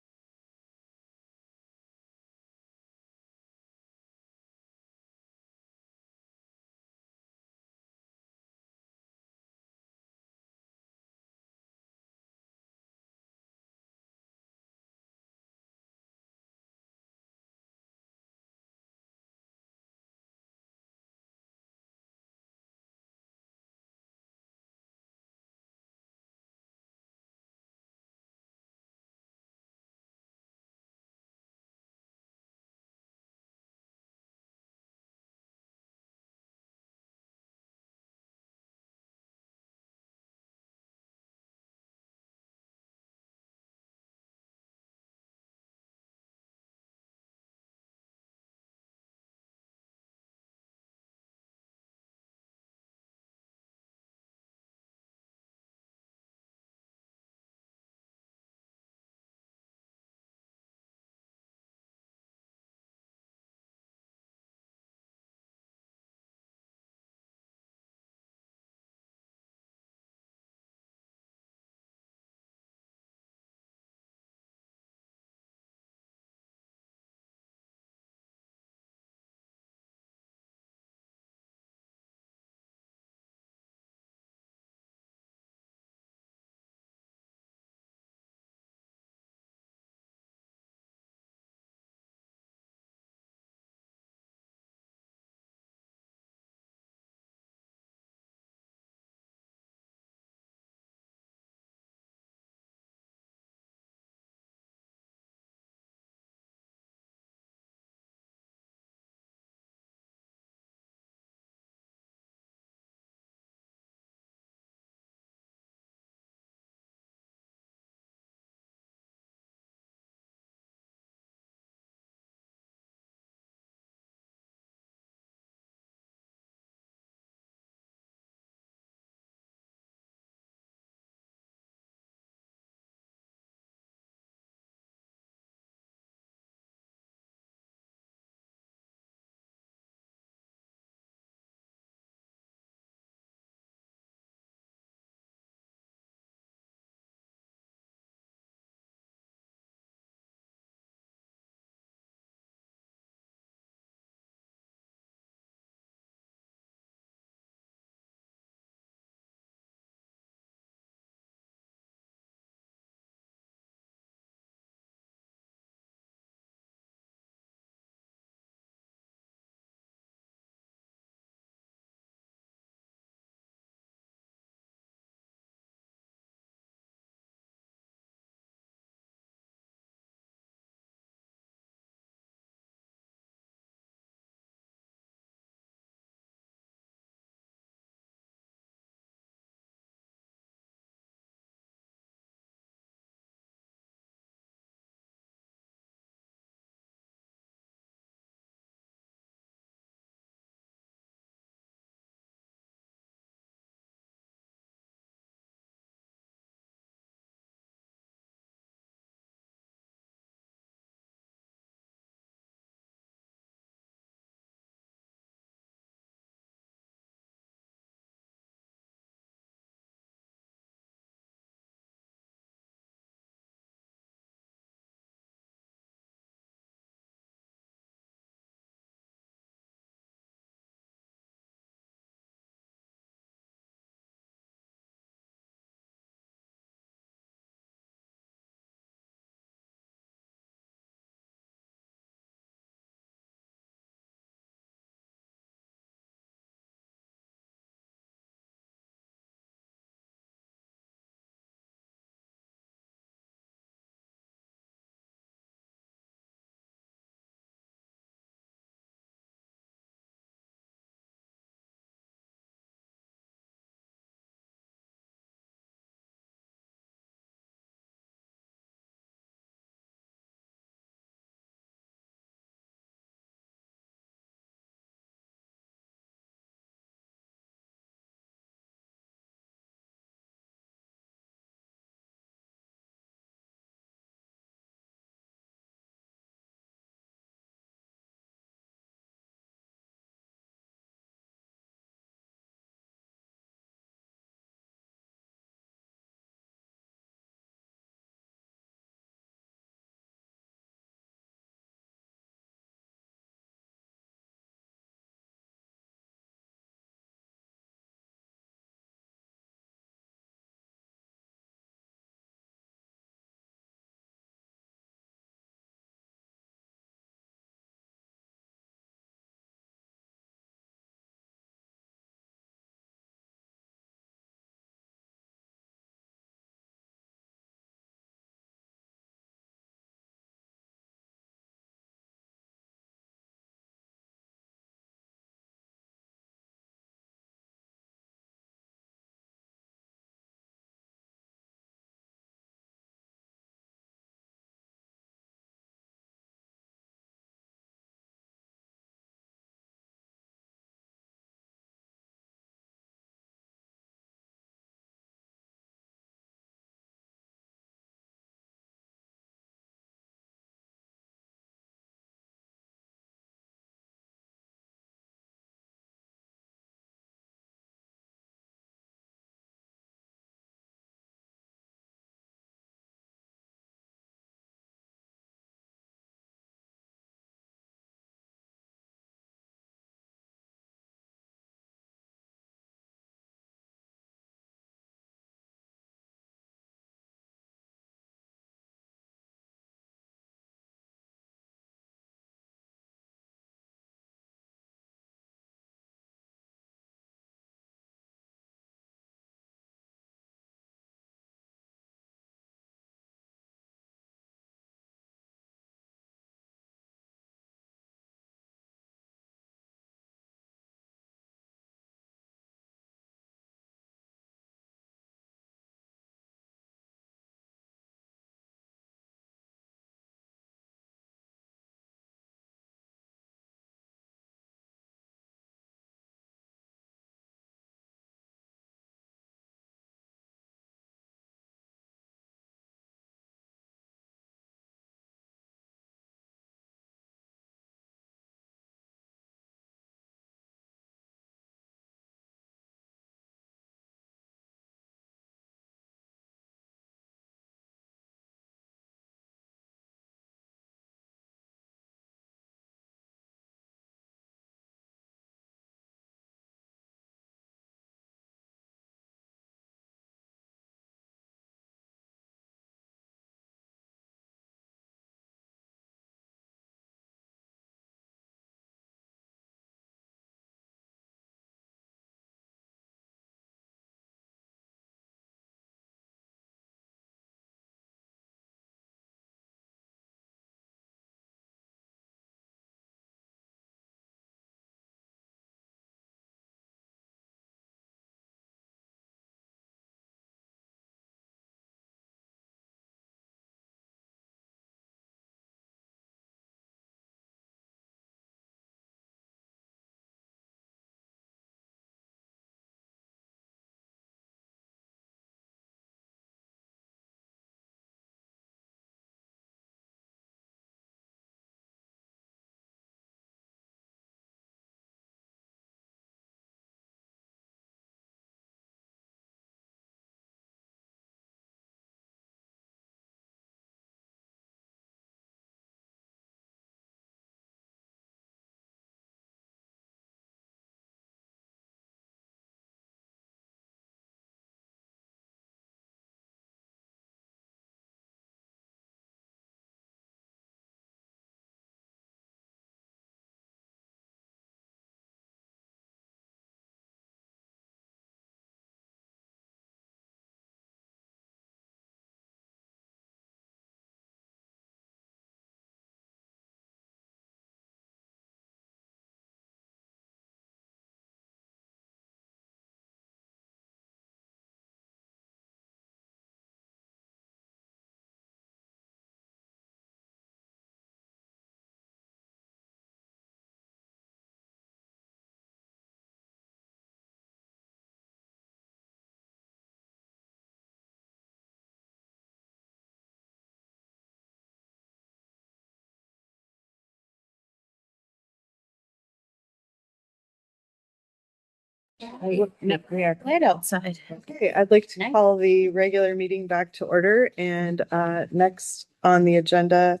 S18: We are quiet outside.
S1: Okay, I'd like to call the regular meeting back to order, and next on the agenda,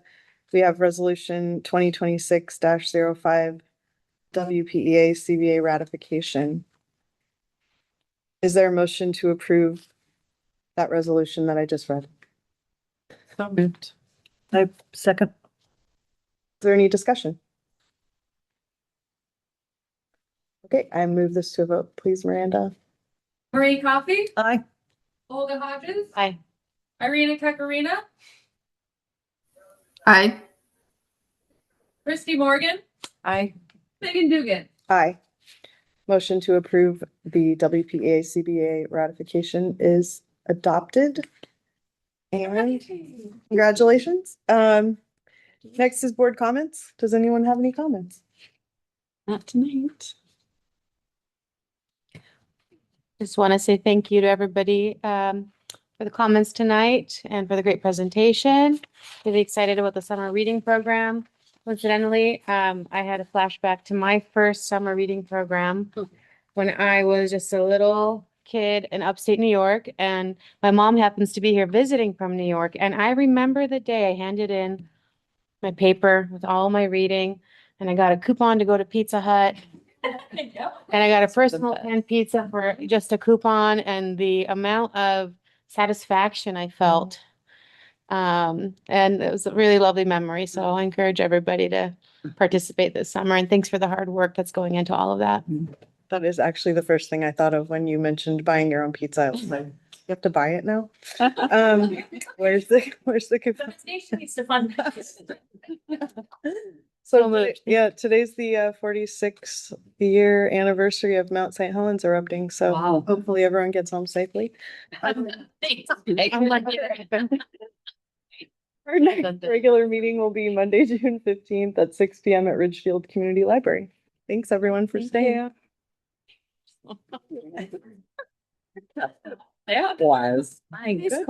S1: we have resolution 2026-05 WPEA CBA ratification. Is there a motion to approve that resolution that I just read?
S4: So moved. I second.
S1: Is there any discussion? Okay, I move this to a vote. Please, Miranda.
S3: Marie Coffey,
S4: Aye.
S3: Olga Hodges,
S17: Aye.
S3: Irina Kakarina,
S21: Aye.
S3: Christy Morgan,
S21: Aye.
S3: Megan Dugan.
S1: Aye. Motion to approve the WPA CBA ratification is adopted. And congratulations. Next is board comments. Does anyone have any comments?
S21: Not tonight.
S17: Just want to say thank you to everybody for the comments tonight and for the great presentation. Really excited about the summer reading program. Coincidentally, I had a flashback to my first summer reading program when I was just a little kid in upstate New York, and my mom happens to be here visiting from New York. And I remember the day I handed in my paper with all my reading, and I got a coupon to go to Pizza Hut. And I got a personal pan pizza for just a coupon, and the amount of satisfaction I felt. And it was a really lovely memory. So I encourage everybody to participate this summer, and thanks for the hard work that's going into all of that.
S1: That is actually the first thing I thought of when you mentioned buying your own pizza. I was like, you have to buy it now? Where's the coupon?
S2: Station needs to fund.
S1: So today's the 46th year anniversary of Mount St. Helens erupting. So hopefully everyone gets home safely. Our next regular meeting will be Monday, June 15th at 6 p.m. at Ridgefield Community Library. Thanks everyone for staying.
S21: That was.
S4: My goodness.